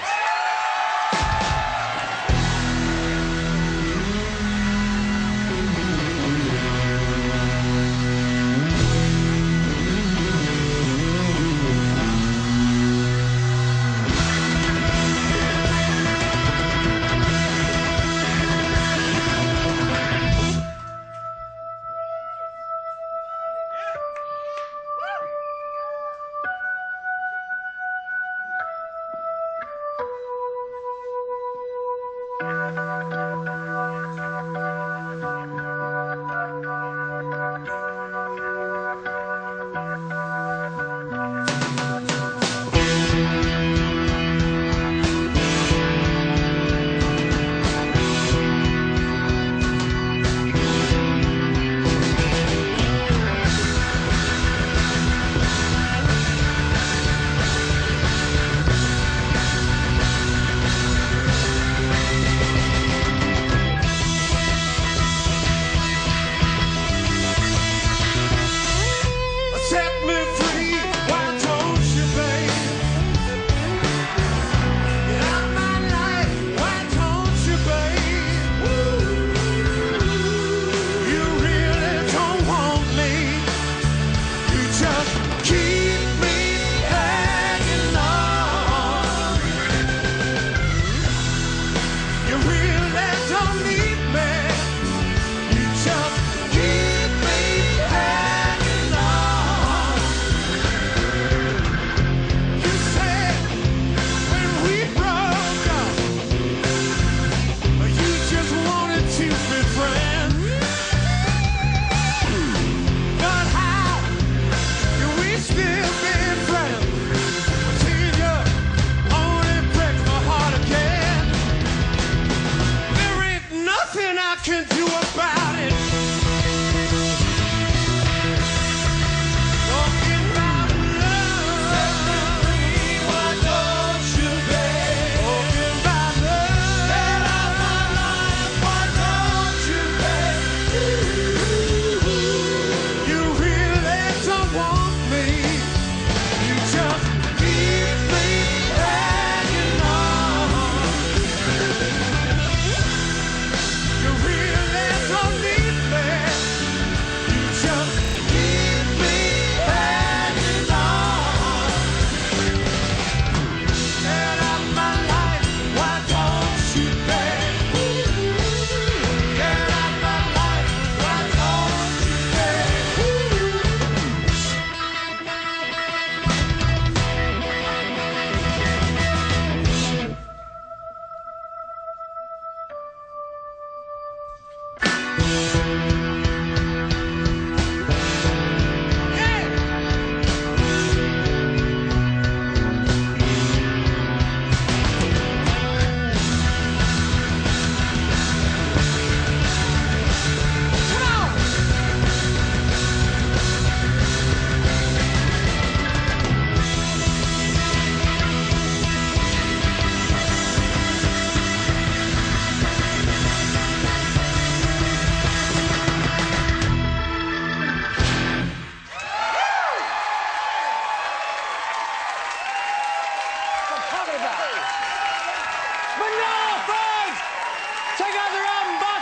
[SPEAKER 7] You really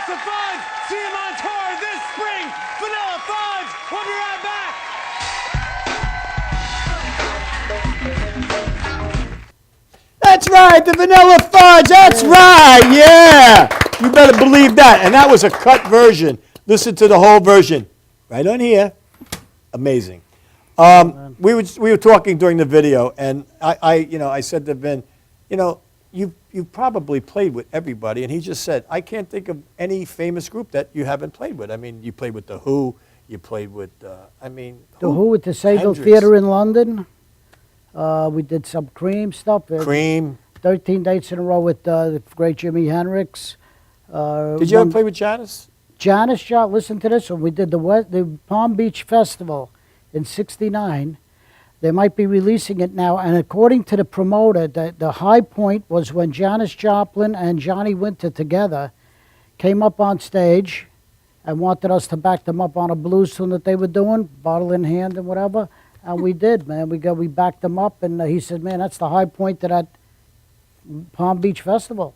[SPEAKER 6] That's the Fudge. See him on tour this spring. Vanilla Fudge. We'll be right back.
[SPEAKER 1] That's right, the Vanilla Fudge. That's right, yeah. You better believe that. And that was a cut version. Listen to the whole version right on here. Amazing. We were talking during the video, and I said to Vin, you probably played with everybody, and he just said, I can't think of any famous group that you haven't played with. I mean, you played with The Who, you played with,
[SPEAKER 3] The Who at the Sable Theatre in London. We did some Cream stuff.
[SPEAKER 1] Cream.
[SPEAKER 3] 13 dates in a row with the great Jimi Hendrix.
[SPEAKER 1] Did you ever play with Janis?
[SPEAKER 3] Janis, listen to this one. We did the Palm Beach Festival in '69. They might be releasing it now, and according to the promoter, the high point was when Janis Joplin and Johnny Winter together came up on stage and wanted us to back them up on a blues tune that they were doing, bottle in hand and whatever, and we did, man. We backed them up, and he said, man, that's the high point of that Palm Beach Festival.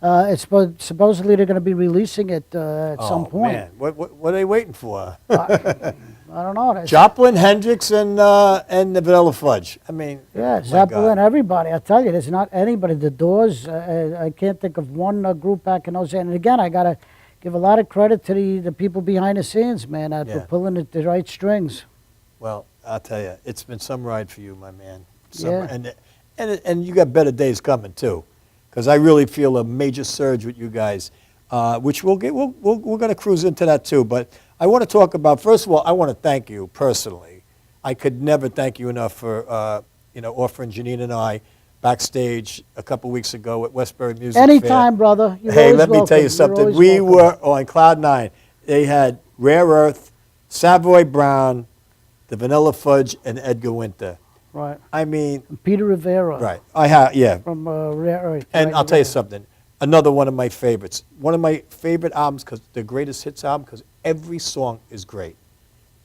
[SPEAKER 3] It's supposedly they're going to be releasing it at some point.
[SPEAKER 1] Man. What are they waiting for?
[SPEAKER 3] I don't know.
[SPEAKER 1] Joplin, Hendrix, and the Vanilla Fudge. I mean,
[SPEAKER 3] yeah, Zeppelin, everybody. I tell you, there's not anybody. The Doors. I can't think of one group back in those days. And again, I gotta give a lot of credit to the people behind the scenes, man, for pulling the right strings.
[SPEAKER 1] Well, I'll tell you, it's been some ride for you, my man.
[SPEAKER 3] Yeah.
[SPEAKER 1] And you got better days coming too, because I really feel a major surge with you guys, which we're going to cruise into that too. But I want to talk about, first of all, I want to thank you personally. I could never thank you enough for offering Janine and I backstage a couple weeks ago at Westbury Music Fair.
[SPEAKER 3] Anytime, brother. You're
[SPEAKER 1] hey,
[SPEAKER 3] always
[SPEAKER 1] let me
[SPEAKER 3] welcome.
[SPEAKER 1] tell you
[SPEAKER 3] You're
[SPEAKER 1] something.
[SPEAKER 3] always
[SPEAKER 1] We
[SPEAKER 3] welcome.
[SPEAKER 1] were on Cloud 9. They had Rare Earth, Savoy Brown, the Vanilla Fudge, and Edgar Winter.
[SPEAKER 3] Right.
[SPEAKER 1] I mean,
[SPEAKER 3] Peter Rivera.
[SPEAKER 1] right. I have, yeah.
[SPEAKER 3] From Rare Earth.
[SPEAKER 1] And
[SPEAKER 3] right,
[SPEAKER 1] I'll tell you
[SPEAKER 3] Rivera.
[SPEAKER 1] something. Another one of my favorites. One of my favorite albums, because the greatest hits album, because every song is great.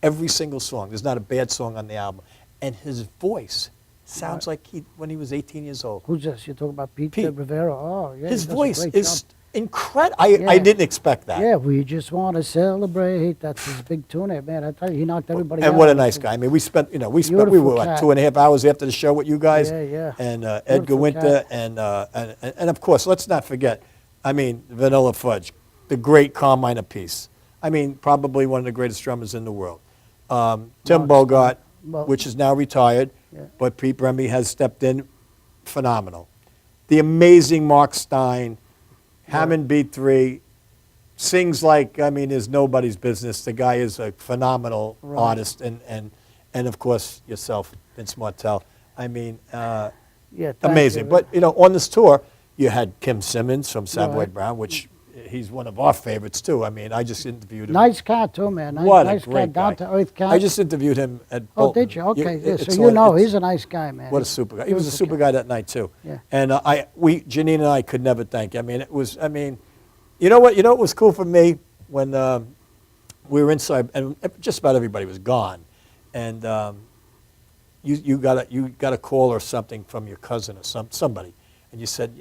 [SPEAKER 1] Every single song. There's not a bad song on the album. And his voice sounds like when he was 18 years old.
[SPEAKER 3] Who's this? You're talking about Pete
[SPEAKER 1] Pete.
[SPEAKER 3] Rivera? Oh, yeah.
[SPEAKER 1] His
[SPEAKER 3] he does a
[SPEAKER 1] voice
[SPEAKER 3] great
[SPEAKER 1] is
[SPEAKER 3] job.
[SPEAKER 1] incredible. I didn't expect that.
[SPEAKER 3] Yeah, we just want to celebrate. That's his big tune there, man. I tell you, he knocked everybody out.
[SPEAKER 1] And what a nice guy. I mean, we were
[SPEAKER 3] Beautiful
[SPEAKER 1] like
[SPEAKER 3] cat.
[SPEAKER 1] 2.5 hours after the show with you guys.
[SPEAKER 3] Yeah, yeah.
[SPEAKER 1] And Edgar
[SPEAKER 3] Beautiful
[SPEAKER 1] Winter
[SPEAKER 3] cat.
[SPEAKER 1] and of course, let's not forget, I mean, Vanilla Fudge, the great Carmine Apiece. I mean, probably one of the greatest drummers in the world. Tim Bogart, which is now retired, but Pete Bremy has stepped in, phenomenal. The amazing Mark Stein, Hammond B3, sings like, I mean, is nobody's business. The guy is a phenomenal artist, and of course, yourself, Vince Martel. I mean,
[SPEAKER 3] Yeah, thank
[SPEAKER 1] amazing.
[SPEAKER 3] you.
[SPEAKER 1] But, on this tour, you had Kim Simmons from Savoy
[SPEAKER 3] Right.
[SPEAKER 1] Brown, which he's one of our favorites, too. I mean, I just interviewed him.
[SPEAKER 3] Nice cat, too, man.
[SPEAKER 1] What
[SPEAKER 3] nice
[SPEAKER 1] a great
[SPEAKER 3] cat,
[SPEAKER 1] guy.
[SPEAKER 3] down-to-earth cat.
[SPEAKER 1] I just interviewed him at
[SPEAKER 3] Oh,
[SPEAKER 1] Bolton.
[SPEAKER 3] did you? Okay, yeah,
[SPEAKER 1] it's
[SPEAKER 3] so you know
[SPEAKER 1] it's-
[SPEAKER 3] he's a nice guy, man.
[SPEAKER 1] What a super guy. He was a
[SPEAKER 3] Beautiful
[SPEAKER 1] super
[SPEAKER 3] cat.
[SPEAKER 1] guy that night, too.
[SPEAKER 3] Yeah.
[SPEAKER 1] And Janine and I could never thank you. I mean, you know what was cool for me when we were inside, and just about everybody was gone, and you got a call or something from your cousin or somebody, and you said,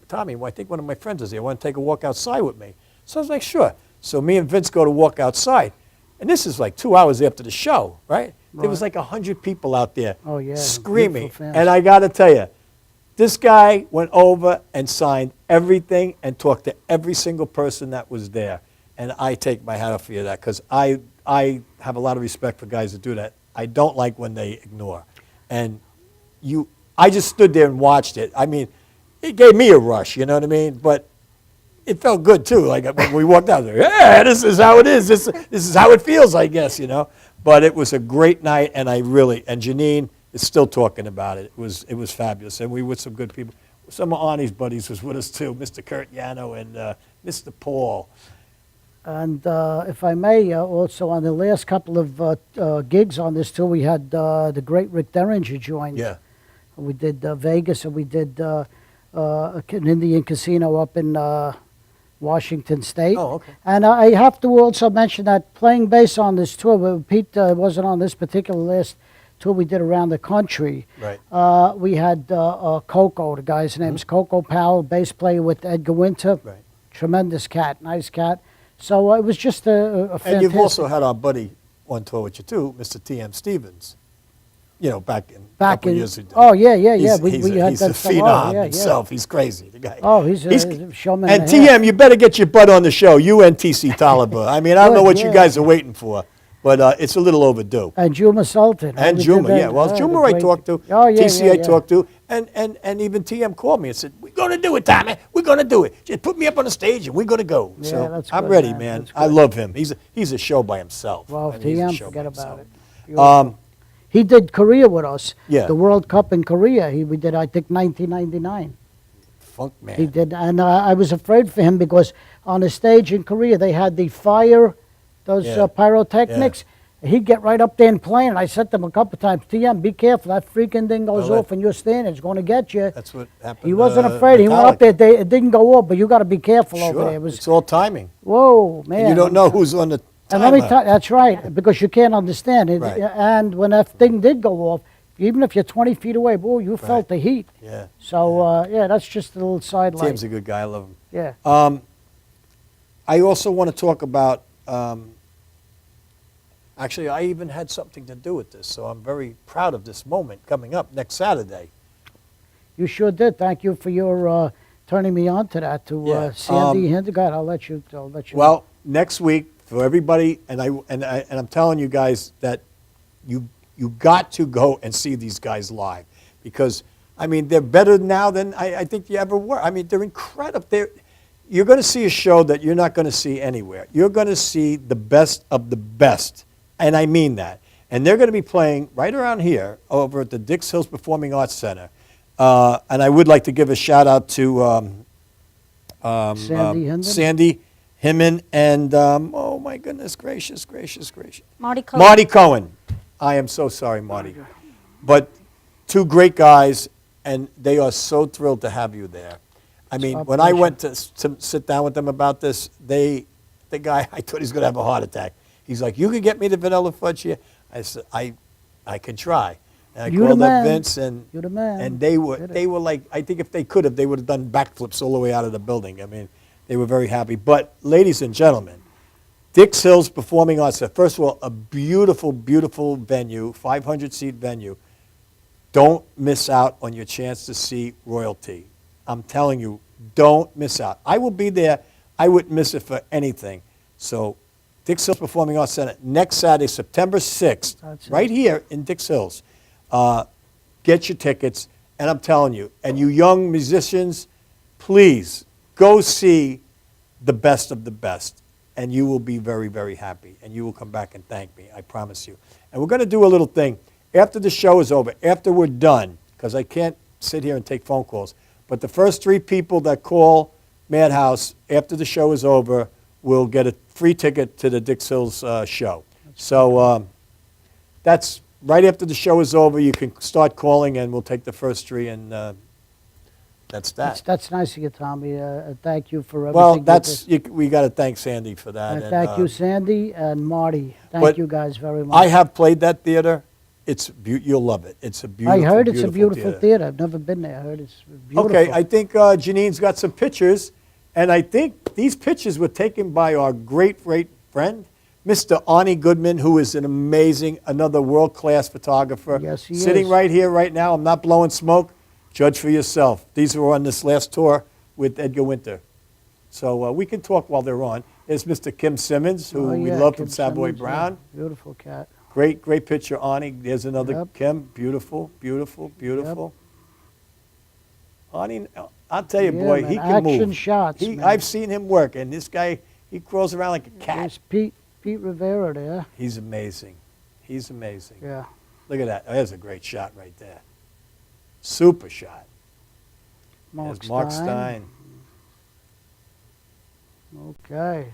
[SPEAKER 1] Tommy, I think one of my friends is here. Want to take a walk outside with me? So I was like, sure. So me and Vince go to walk outside, and this is like 2 hours after the show, right? There was like 100 people out there
[SPEAKER 3] Oh, yeah,
[SPEAKER 1] screaming,
[SPEAKER 3] beautiful fans.
[SPEAKER 1] and I got to tell you, this guy went over and signed everything and talked to every single person that was there. And I take my hat off for you that, because I have a lot of respect for guys that do that. I don't like when they ignore. And I just stood there and watched it. I mean, it gave me a rush, you know what I mean? But it felt good too. Like when we walked out there, yeah, this is how it is. This is how it feels, I guess, But it was a great night, and and Janine is still talking about it. It was fabulous, and we were with some good people. Some of Arnie's buddies was with us too, Mr. Kurt Yano and Mr. Paul.
[SPEAKER 3] And if I may, also on the last couple of gigs on this tour, we had the great Rick Derringer join.
[SPEAKER 1] Yeah.
[SPEAKER 3] We did Vegas, and we did an Indian casino up in Washington State.
[SPEAKER 1] Oh, okay.
[SPEAKER 3] And I have to also mention that playing bass on this tour, Pete wasn't on this particular list tour we did around the country.
[SPEAKER 1] Right.
[SPEAKER 3] We had Coco, the guy's name's Coco Powell, bass player with Edgar Winter.
[SPEAKER 1] Right.
[SPEAKER 3] Tremendous cat, nice cat. So it was just a fantastic.
[SPEAKER 1] And you've also had our buddy on tour with you too, Mr. T.M. Stevens. You know, back in a couple years ago.
[SPEAKER 3] Oh yeah, yeah, yeah.
[SPEAKER 1] He's a phenom himself. He's crazy, the guy.
[SPEAKER 3] Oh, he's a showman.
[SPEAKER 1] And TM, you better get your butt on the show. You and TC Taliban. I mean, I don't know what you guys are waiting for, but it's a little overdue.
[SPEAKER 3] And Juma Sultan.
[SPEAKER 1] And Juma, yeah. Well, Juma I talked to.
[SPEAKER 3] Oh, yeah,
[SPEAKER 1] TC
[SPEAKER 3] yeah,
[SPEAKER 1] I talked to. And even TM called me and said, we're going to do it, Tommy. We're going to do it. Just put me up on the stage and we're going to go.
[SPEAKER 3] Yeah,
[SPEAKER 1] so
[SPEAKER 3] that's
[SPEAKER 1] I'm
[SPEAKER 3] good,
[SPEAKER 1] ready,
[SPEAKER 3] man.
[SPEAKER 1] man.
[SPEAKER 3] That's
[SPEAKER 1] I
[SPEAKER 3] good.
[SPEAKER 1] love him. He's a show by himself.
[SPEAKER 3] Well,
[SPEAKER 1] I mean, he's a
[SPEAKER 3] TM,
[SPEAKER 1] show
[SPEAKER 3] forget
[SPEAKER 1] by
[SPEAKER 3] about
[SPEAKER 1] himself.
[SPEAKER 3] it. He did Korea with us.
[SPEAKER 1] Yeah.
[SPEAKER 3] The World Cup in Korea. We did, I think, 1999.
[SPEAKER 1] Funk man.
[SPEAKER 3] He did, and I was afraid for him because on the stage in Korea they had the fire, those
[SPEAKER 1] Yeah.
[SPEAKER 3] pyrotechnics. He'd get right up there and play, and I said to him a couple times, "TM, be careful! That freaking thing goes
[SPEAKER 1] Well,
[SPEAKER 3] off, and you're standing. It's going to get you."
[SPEAKER 1] That's what happened.
[SPEAKER 3] He wasn't afraid. He went up
[SPEAKER 1] Metallica.
[SPEAKER 3] there. It didn't go off, but you got to be careful over
[SPEAKER 1] Sure.
[SPEAKER 3] there. It was
[SPEAKER 1] It's all timing.
[SPEAKER 3] whoa, man.
[SPEAKER 1] And you don't know who's on the
[SPEAKER 3] And let me
[SPEAKER 1] timer.
[SPEAKER 3] tell that's right, because you can't understand it.
[SPEAKER 1] Right.
[SPEAKER 3] And when that thing did go off, even if you're 20 feet away, boy, you felt
[SPEAKER 1] Right.
[SPEAKER 3] the heat.
[SPEAKER 1] Yeah.
[SPEAKER 3] So yeah, that's just a little sidelight.
[SPEAKER 1] Tim's a good guy. I love him.
[SPEAKER 3] Yeah.
[SPEAKER 1] I also want to talk about, actually, I even had something to do with this, so I'm very proud of this moment coming up next Saturday.
[SPEAKER 3] You sure did. Thank you for your turning me on to that. To
[SPEAKER 1] Yeah,
[SPEAKER 3] Sandy Hindergard, I'll let you.
[SPEAKER 1] Well, next week for everybody, and I'm telling you guys that you got to go and see these guys live, because I mean they're better now than I think you ever were. I mean they're incredible. You're going to see a show that you're not going to see anywhere. You're going to see the best of the best, and I mean that. And they're going to be playing right around here over at the Dix Hills Performing Arts Center. And I would like to give a shout out to
[SPEAKER 3] Sandy Hinman?
[SPEAKER 1] Sandy Hinman and oh my goodness gracious.
[SPEAKER 7] Marty Cohen.
[SPEAKER 1] Marty Cohen. I am so sorry, Marty. But two great guys, and they are so thrilled to have you there. I mean, when I went to sit down with them about this, the guy, I thought he was going to have a heart attack. He's like, you can get me the vanilla fudge here? I said, I can try. And I
[SPEAKER 3] You the
[SPEAKER 1] called up
[SPEAKER 3] man.
[SPEAKER 1] Vince, and
[SPEAKER 3] You the man.
[SPEAKER 1] and they were like, I think if they could have, they would have done backflips all the way out of the building. I mean, they were very happy. But ladies and gentlemen, Dix Hills Performing Arts Center. First of all, a beautiful, beautiful venue, 500-seat venue. Don't miss out on your chance to see royalty. I'm telling you, don't miss out. I will be there. I wouldn't miss it for anything. So, Dix Hills Performing Arts Center, next Saturday, September 6th,
[SPEAKER 3] That's it.
[SPEAKER 1] right here in Dix Hills. Get your tickets, and I'm telling you, and you young musicians, please go see the best of the best, and you will be very, very happy, and you will come back and thank me, I promise you. And we're going to do a little thing. After the show is over, after we're done, because I can't sit here and take phone calls, but the first 3 people that call Madhouse after the show is over will get a free ticket to the Dix Hills show. So that's right after the show is over. You can start calling, and we'll take the first 3, and that's that.
[SPEAKER 3] That's nice of you, Tommy. Thank you for everything.
[SPEAKER 1] Well,
[SPEAKER 3] you did.
[SPEAKER 1] we got to thank Sandy for that.
[SPEAKER 3] And thank you, Sandy and Marty.
[SPEAKER 1] but
[SPEAKER 3] Thank you guys very much.
[SPEAKER 1] I have played that theater. You'll love it. It's a beautiful.
[SPEAKER 3] I heard it's a beautiful theater. I've never been there. I heard it's beautiful.
[SPEAKER 1] Okay, I think Janine's got some pictures, and I think these pictures were taken by our great friend, Mr. Arnie Goodman, who is another world-class photographer.
[SPEAKER 3] Yes, he
[SPEAKER 1] Sitting
[SPEAKER 3] is.
[SPEAKER 1] right here, right now. I'm not blowing smoke. Judge for yourself. These were on this last tour with Edgar Winter. So we can talk while they're on. There's Mr. Kim Simmons, who
[SPEAKER 3] Oh,
[SPEAKER 1] we
[SPEAKER 3] yeah,
[SPEAKER 1] love
[SPEAKER 3] Kim
[SPEAKER 1] from Savoy
[SPEAKER 3] Simmons, yeah.
[SPEAKER 1] Brown.
[SPEAKER 3] Beautiful cat.
[SPEAKER 1] Great picture, Arnie. There's another
[SPEAKER 3] Yep.
[SPEAKER 1] Kim. Beautiful. Arnie, I'll tell you,
[SPEAKER 3] Yeah,
[SPEAKER 1] boy,
[SPEAKER 3] man,
[SPEAKER 1] he can move.
[SPEAKER 3] action shots, man.
[SPEAKER 1] I've seen him work, and this guy, he crawls around like a cat.
[SPEAKER 3] There's Pete Rivera there.
[SPEAKER 1] He's amazing.
[SPEAKER 3] Yeah.
[SPEAKER 1] Look at that. There's a great shot right there. Super shot. There's Mark Stein.
[SPEAKER 3] Okay.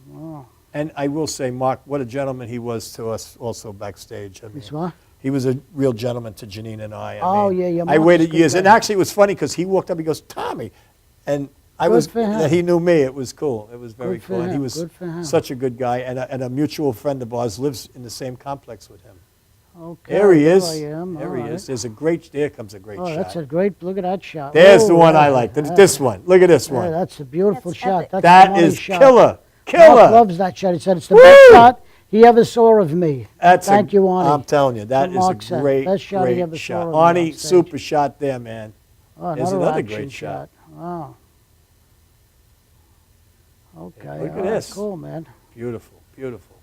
[SPEAKER 3] Wow.
[SPEAKER 1] And I will say, Mark, what a gentleman he was to us also backstage. I mean,
[SPEAKER 3] He's what?
[SPEAKER 1] he was a real gentleman to Janine and I.
[SPEAKER 3] Oh, yeah,
[SPEAKER 1] I
[SPEAKER 3] Mark's
[SPEAKER 1] waited
[SPEAKER 3] a good
[SPEAKER 1] years. And
[SPEAKER 3] guy.
[SPEAKER 1] actually, it was funny because he walked up, he goes, Tommy. And
[SPEAKER 3] Good for him.
[SPEAKER 1] that he knew me. It was cool. It was very
[SPEAKER 3] Good for
[SPEAKER 1] cool. And he
[SPEAKER 3] him.
[SPEAKER 1] was
[SPEAKER 3] Good for him.
[SPEAKER 1] such a good guy. And a mutual friend of ours lives in the same complex with him.
[SPEAKER 3] Okay.
[SPEAKER 1] There he is.
[SPEAKER 3] I am.
[SPEAKER 1] There
[SPEAKER 3] All
[SPEAKER 1] he
[SPEAKER 3] right.
[SPEAKER 1] is. There comes a great
[SPEAKER 3] Oh,
[SPEAKER 1] shot.
[SPEAKER 3] that's a great, look at that shot.
[SPEAKER 1] There's the
[SPEAKER 3] Whoa,
[SPEAKER 1] one I
[SPEAKER 3] that-
[SPEAKER 1] like.
[SPEAKER 3] that-
[SPEAKER 1] This one. Look at this
[SPEAKER 3] Yeah,
[SPEAKER 1] one.
[SPEAKER 3] that's a beautiful
[SPEAKER 7] That's
[SPEAKER 3] shot.
[SPEAKER 7] epic.
[SPEAKER 3] That's
[SPEAKER 1] That
[SPEAKER 3] the money
[SPEAKER 1] is
[SPEAKER 3] shot.
[SPEAKER 1] killer.
[SPEAKER 3] Mark
[SPEAKER 1] Killer.
[SPEAKER 3] loves that shot. He said it's the
[SPEAKER 1] Woo!
[SPEAKER 3] best shot he ever saw of me.
[SPEAKER 1] That's
[SPEAKER 3] Thank you, Arnie.
[SPEAKER 1] I'm telling you, that
[SPEAKER 3] What
[SPEAKER 1] is
[SPEAKER 3] Mark
[SPEAKER 1] a
[SPEAKER 3] said.
[SPEAKER 1] great,
[SPEAKER 3] Best shot he
[SPEAKER 1] great
[SPEAKER 3] ever saw
[SPEAKER 1] shot.
[SPEAKER 3] of me on
[SPEAKER 1] Arnie,
[SPEAKER 3] stage.
[SPEAKER 1] super shot there, man.
[SPEAKER 3] Oh,
[SPEAKER 1] There's
[SPEAKER 3] another
[SPEAKER 1] another
[SPEAKER 3] action
[SPEAKER 1] great shot.
[SPEAKER 3] Wow. Okay.
[SPEAKER 1] Look at
[SPEAKER 3] all right,
[SPEAKER 1] this.
[SPEAKER 3] Cool, man.
[SPEAKER 1] Beautiful, beautiful.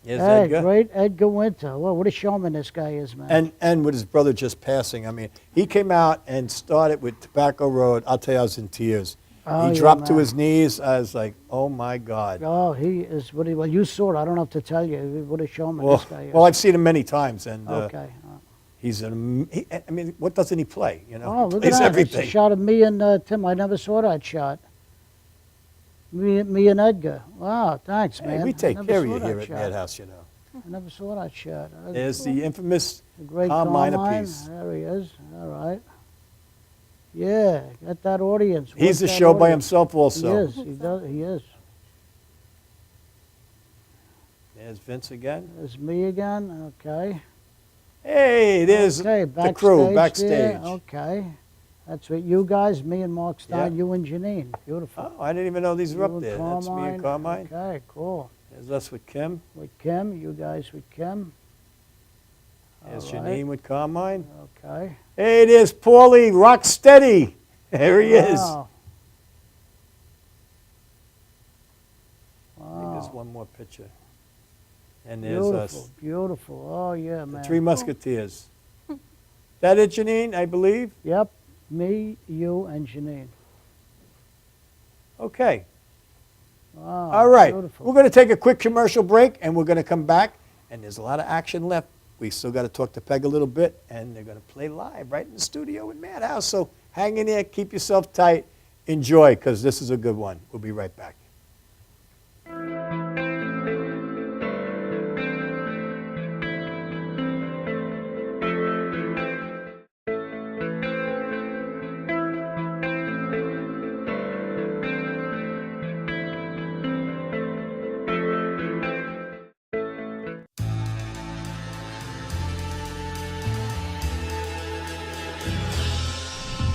[SPEAKER 1] Here's
[SPEAKER 3] Hey,
[SPEAKER 1] Edgar.
[SPEAKER 3] great Edgar Winter. Well, what a showman this guy is, man.
[SPEAKER 1] And with his brother just passing, I mean, he came out and started with Tobacco Road. I'll tell you, I was in tears.
[SPEAKER 3] Oh,
[SPEAKER 1] He
[SPEAKER 3] yeah,
[SPEAKER 1] dropped to
[SPEAKER 3] man.
[SPEAKER 1] his knees. I was like, oh my God.
[SPEAKER 3] Oh, he is what he, well, you saw it. I don't have to tell you what a showman
[SPEAKER 1] Well,
[SPEAKER 3] this guy is.
[SPEAKER 1] well, I've seen him many times, and
[SPEAKER 3] Okay.
[SPEAKER 1] he's I mean, what doesn't he play? You know,
[SPEAKER 3] Oh,
[SPEAKER 1] he
[SPEAKER 3] look
[SPEAKER 1] plays
[SPEAKER 3] at that.
[SPEAKER 1] everything.
[SPEAKER 3] That's a shot of me and Tim. I never saw that shot. Me and Edgar. Wow, thanks,
[SPEAKER 1] Hey,
[SPEAKER 3] man.
[SPEAKER 1] we take
[SPEAKER 3] I never
[SPEAKER 1] care of
[SPEAKER 3] saw
[SPEAKER 1] you
[SPEAKER 3] that
[SPEAKER 1] here at
[SPEAKER 3] shot.
[SPEAKER 1] Madhouse, you know.
[SPEAKER 3] I never saw that shot.
[SPEAKER 1] There's the infamous
[SPEAKER 3] The great
[SPEAKER 1] Carmine
[SPEAKER 3] Carmine.
[SPEAKER 1] piece.
[SPEAKER 3] There he is. All right. Yeah, got that audience.
[SPEAKER 1] He's a
[SPEAKER 3] Work that
[SPEAKER 1] show by
[SPEAKER 3] audience.
[SPEAKER 1] himself also.
[SPEAKER 3] He is. He does. He is.
[SPEAKER 1] There's Vince again.
[SPEAKER 3] There's me again. Okay.
[SPEAKER 1] Hey, there's
[SPEAKER 3] Okay,
[SPEAKER 1] the crew
[SPEAKER 3] there.
[SPEAKER 1] backstage.
[SPEAKER 3] Okay. That's what you guys, me and Mark Stein,
[SPEAKER 1] Yeah.
[SPEAKER 3] you and Janine. Beautiful.
[SPEAKER 1] Oh, I didn't even know these were
[SPEAKER 3] You
[SPEAKER 1] up
[SPEAKER 3] and
[SPEAKER 1] there. That's me and Carmine.
[SPEAKER 3] Okay, cool.
[SPEAKER 1] There's us with Kim.
[SPEAKER 3] With Kim, you guys with Kim.
[SPEAKER 1] There's
[SPEAKER 3] All
[SPEAKER 1] Janine
[SPEAKER 3] right.
[SPEAKER 1] with Carmine.
[SPEAKER 3] Okay.
[SPEAKER 1] Hey, there's Paulie, rock steady. There he is.
[SPEAKER 3] Wow.
[SPEAKER 1] I think there's
[SPEAKER 3] Wow.
[SPEAKER 1] one more picture. And there's
[SPEAKER 3] Beautiful,
[SPEAKER 1] us,
[SPEAKER 3] beautiful. Oh, yeah,
[SPEAKER 1] the
[SPEAKER 3] man.
[SPEAKER 1] Three Musketeers. That it, Janine, I believe?
[SPEAKER 3] Yep, me, you, and Janine.
[SPEAKER 1] Okay.
[SPEAKER 3] Wow,
[SPEAKER 1] All right.
[SPEAKER 3] Beautiful.
[SPEAKER 1] We're going to take a quick commercial break, and we're going to come back, and there's a lot of action left. We still got to talk to Peg a little bit, and they're going to play live right in the studio in Madhouse. So hang in there, keep yourself tight, enjoy, because this is a good one. We'll be right back.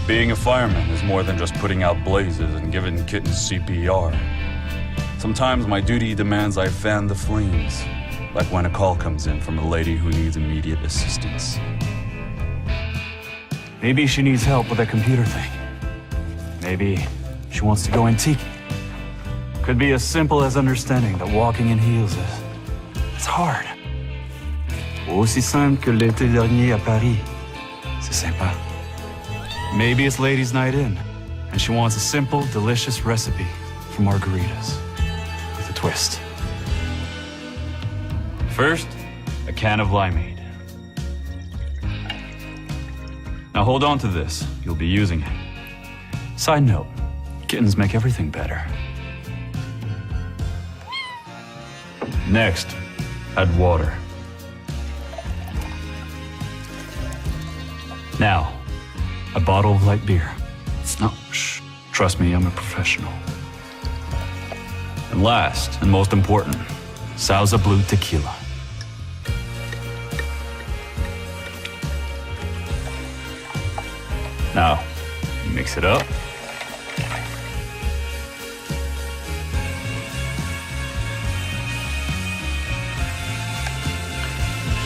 [SPEAKER 8] Being a fireman is more than just putting out blazes and giving kittens CPR. Sometimes my duty demands I fan the flames, like when a call comes in from a lady who needs immediate assistance. Maybe she needs help with a computer thing. Maybe she wants to go antique. Could be as simple as understanding that walking in heels it's hard. Ou aussi simple que l'été dernier à Paris. C'est sympa. Maybe it's ladies' night in, and she wants a simple, delicious recipe for margaritas with a twist. First, a can of limeade. Now hold on to this. You'll be using it. Side note, kittens make everything better. Next, add water. Now, a bottle of light beer. No, shh. Trust me, I'm a professional. And last, and most important, Sauza Blue Tequila. Now, mix it up.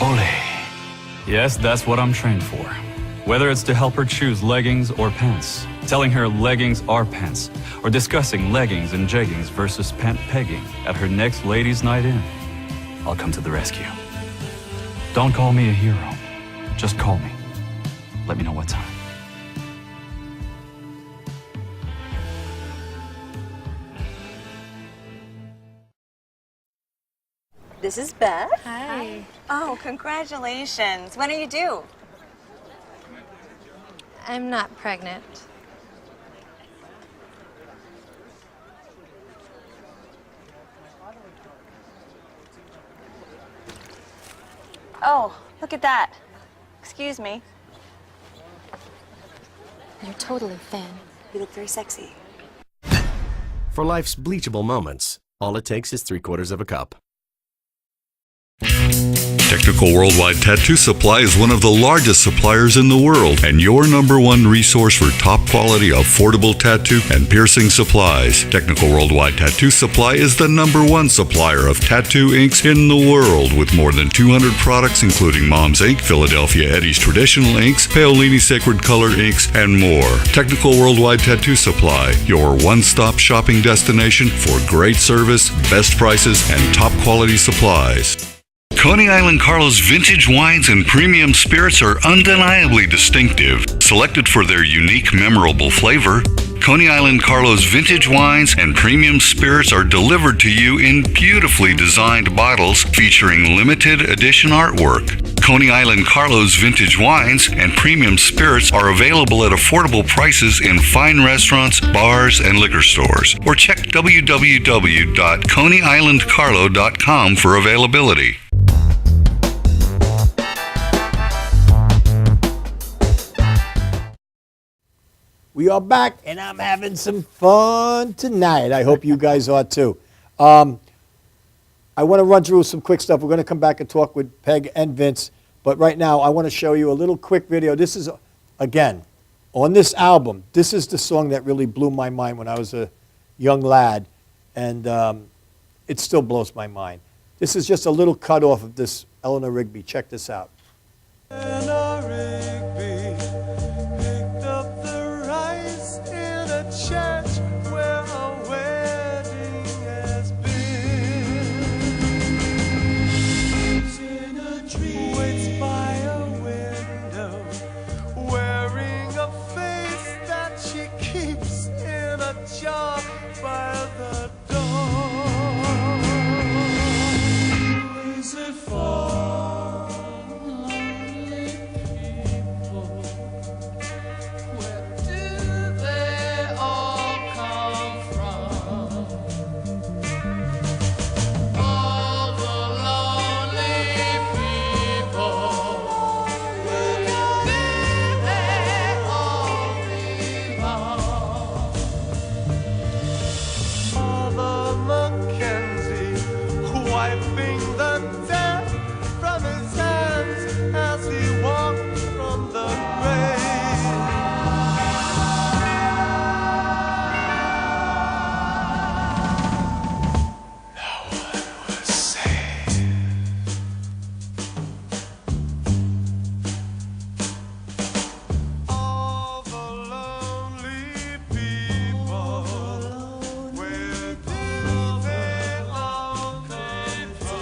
[SPEAKER 8] Ole. Yes, that's what I'm trained for. Whether it's to help her choose leggings or pants, telling her leggings are pants, or discussing leggings and jeggings versus pant pegging at her next ladies' night in, I'll come to the rescue. Don't call me a hero. Just call me. Let me know what time.
[SPEAKER 7] This is Beth.
[SPEAKER 9] Hi.
[SPEAKER 7] Oh, congratulations. When are you due?
[SPEAKER 9] I'm not pregnant.
[SPEAKER 7] Oh, look at that. Excuse me.
[SPEAKER 9] You're totally thin.
[SPEAKER 7] You look very sexy.
[SPEAKER 10] For life's bleachable moments, all it takes is 3/4 of a cup. Technical Worldwide Tattoo Supply is one of the largest suppliers in the world and your number one resource for top quality, affordable tattoo and piercing supplies. Technical Worldwide Tattoo Supply is the number one supplier of tattoo inks in the world with more than 200 products including Mom's Ink, Philadelphia Eddie's Traditional Inks, Paolini Sacred Color Inks, and more. Technical Worldwide Tattoo Supply, your one-stop shopping destination for great service, best prices, and top quality supplies. Coney Island Carlos vintage wines and premium spirits are undeniably distinctive. Selected for their unique, memorable flavor, Coney Island Carlos vintage wines and premium spirits are delivered to you in beautifully designed bottles featuring limited edition artwork. Coney Island Carlos vintage wines and premium spirits are available at affordable prices in fine restaurants, bars, and liquor stores. Or check www.coneyislandcarlo.com for availability.
[SPEAKER 1] We are back, and I'm having some fun tonight. I hope you guys are too. I want to run through some quick stuff. We're going to come back and talk with Peg and Vince, but right now I want to show you a little quick video. This is, again, on this album, this is the song that really blew my mind when I was a young lad, and it still blows my mind. This is just a little cut off of this Eleanor Rigby. Check this out.
[SPEAKER 11] Eleanor Rigby picked up the rice in a church where a wedding has been. She's in a tree, waits by a window, wearing a face that she keeps in a jar by the door. Who is it for? Wiping the death from his hands as he walked from the grave. No one was saved. All the lonely people, where did they all come from?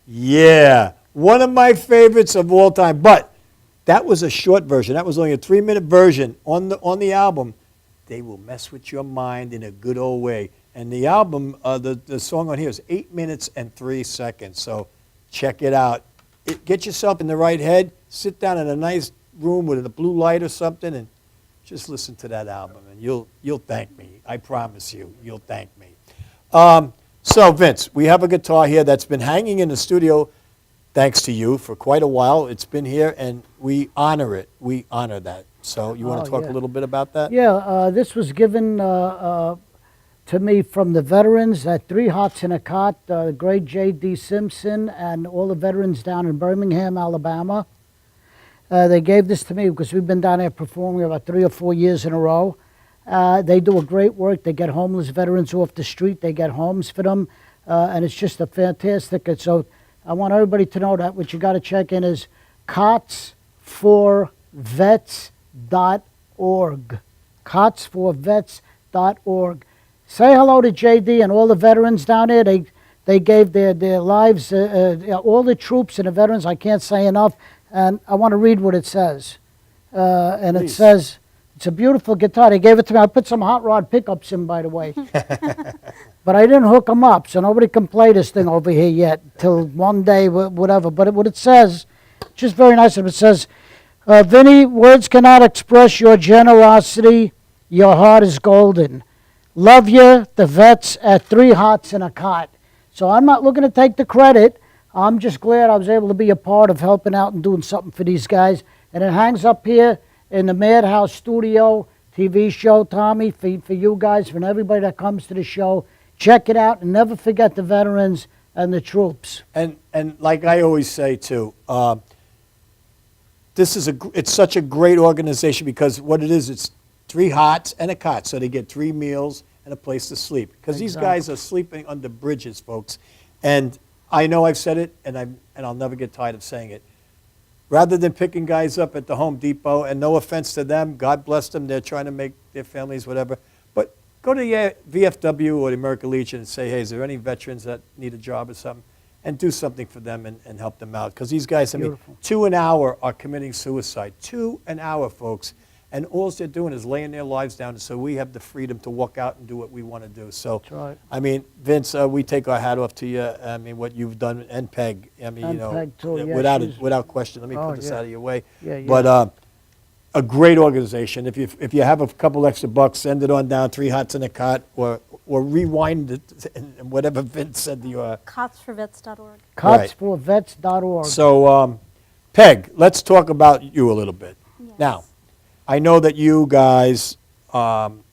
[SPEAKER 1] Yeah, one of my favorites of all time. But that was a short version. That was only a 3-minute version on the album. They will mess with your mind in a good old way. And the album, the song on here is 8 minutes and 3 seconds. So check it out. Get yourself in the right head. Sit down at a nice room with a blue light or something and just listen to that album, and you'll thank me. I promise you, you'll thank me. So, Vince, we have a guitar here that's been hanging in the studio, thanks to you, for quite a while. It's been here, and we honor it. We honor that. So, you want to talk a little bit about that?
[SPEAKER 3] Yeah, this was given to me from the veterans at 3 Hots in a Cot, the great J.D. Simpson, and all the veterans down in Birmingham, Alabama. They gave this to me because we've been down there performing about 3 or 4 years in a row. They do a great work. They get homeless veterans off the street. They get homes for them, and it's just a fantastic. So I want everybody to know that what you got to check in is cotsforvets.org. cotsforvets.org. Say hello to JD and all the veterans down there. They gave their lives, all the troops and the veterans. I can't say enough. And I want to read what it says. And Please. It says, it's a beautiful guitar. They gave it to me. I put some hot rod pickups in, by the way. But I didn't hook them up, so nobody can play this thing over here yet till one day, whatever. But what it says, just very nice. It says, Vinny, words cannot express your generosity. Your heart is golden. Love you, the vets at 3 Hots in a Cot. So I'm not looking to take the credit. I'm just glad I was able to be a part of helping out and doing something for these guys. And it hangs up here in the Madhouse studio, TV show, Tommy, for you guys, for everybody that comes to the show. Check it out and never forget the veterans and the troops.
[SPEAKER 1] And like I always say, too, it's such a great organization because what it is, it's 3 Hots and a Cot. So they get 3 meals and a place to sleep. Because these guys are sleeping under bridges, folks. And I know I've said it, and I'll never get tired of saying it. Rather than picking guys up at the Home Depot, and no offense to them, God bless them, they're trying to make their families whatever, but go to the VFW or the American Legion and say, hey, is there any veterans that need a job or something? And do something for them and help them out. Because these guys, I mean, 2 an hour are committing suicide. 2 an hour, folks. And all they're doing is laying their lives down, so we have the freedom to walk out and do what we want to do. So,
[SPEAKER 3] that's right.
[SPEAKER 1] I mean, Vince, we take our hat off to you. I mean, what you've done, and Peg. I mean,
[SPEAKER 3] and Peg too, yeah,
[SPEAKER 1] without question. Let me put this out of your way.
[SPEAKER 3] Yeah, yeah.
[SPEAKER 1] But a great organization. If you have a couple extra bucks, send it on down 3 Hots in a Cot, or rewind it and whatever Vince said to you.
[SPEAKER 9] Cotsforvets.org.
[SPEAKER 3] Cotsforvets.org.
[SPEAKER 1] So, Peg, let's talk about you a little bit.
[SPEAKER 9] Yes.
[SPEAKER 1] Now, I know that you guys you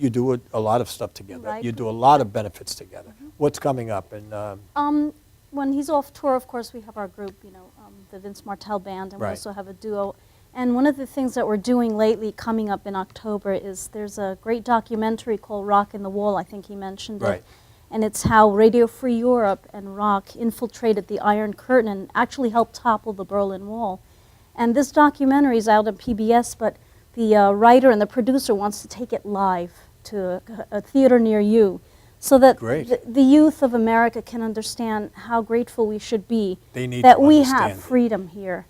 [SPEAKER 1] do a lot of stuff together.
[SPEAKER 9] Right.
[SPEAKER 1] You do a lot of benefits together. What's coming up? And
[SPEAKER 9] when he's off tour, of course, we have our group, the Vince Martel Band, and we also have a duo. And one of the things that we're doing lately, coming up in October, is there's a great documentary called Rock in the Wall. I think he mentioned it. And it's how Radio Free Europe and rock infiltrated the Iron Curtain and actually helped topple the Berlin Wall. And this documentary is out on PBS, but the writer and the producer wants to take it live to a theater near you so that the youth of America can understand how grateful we should be that we have freedom here,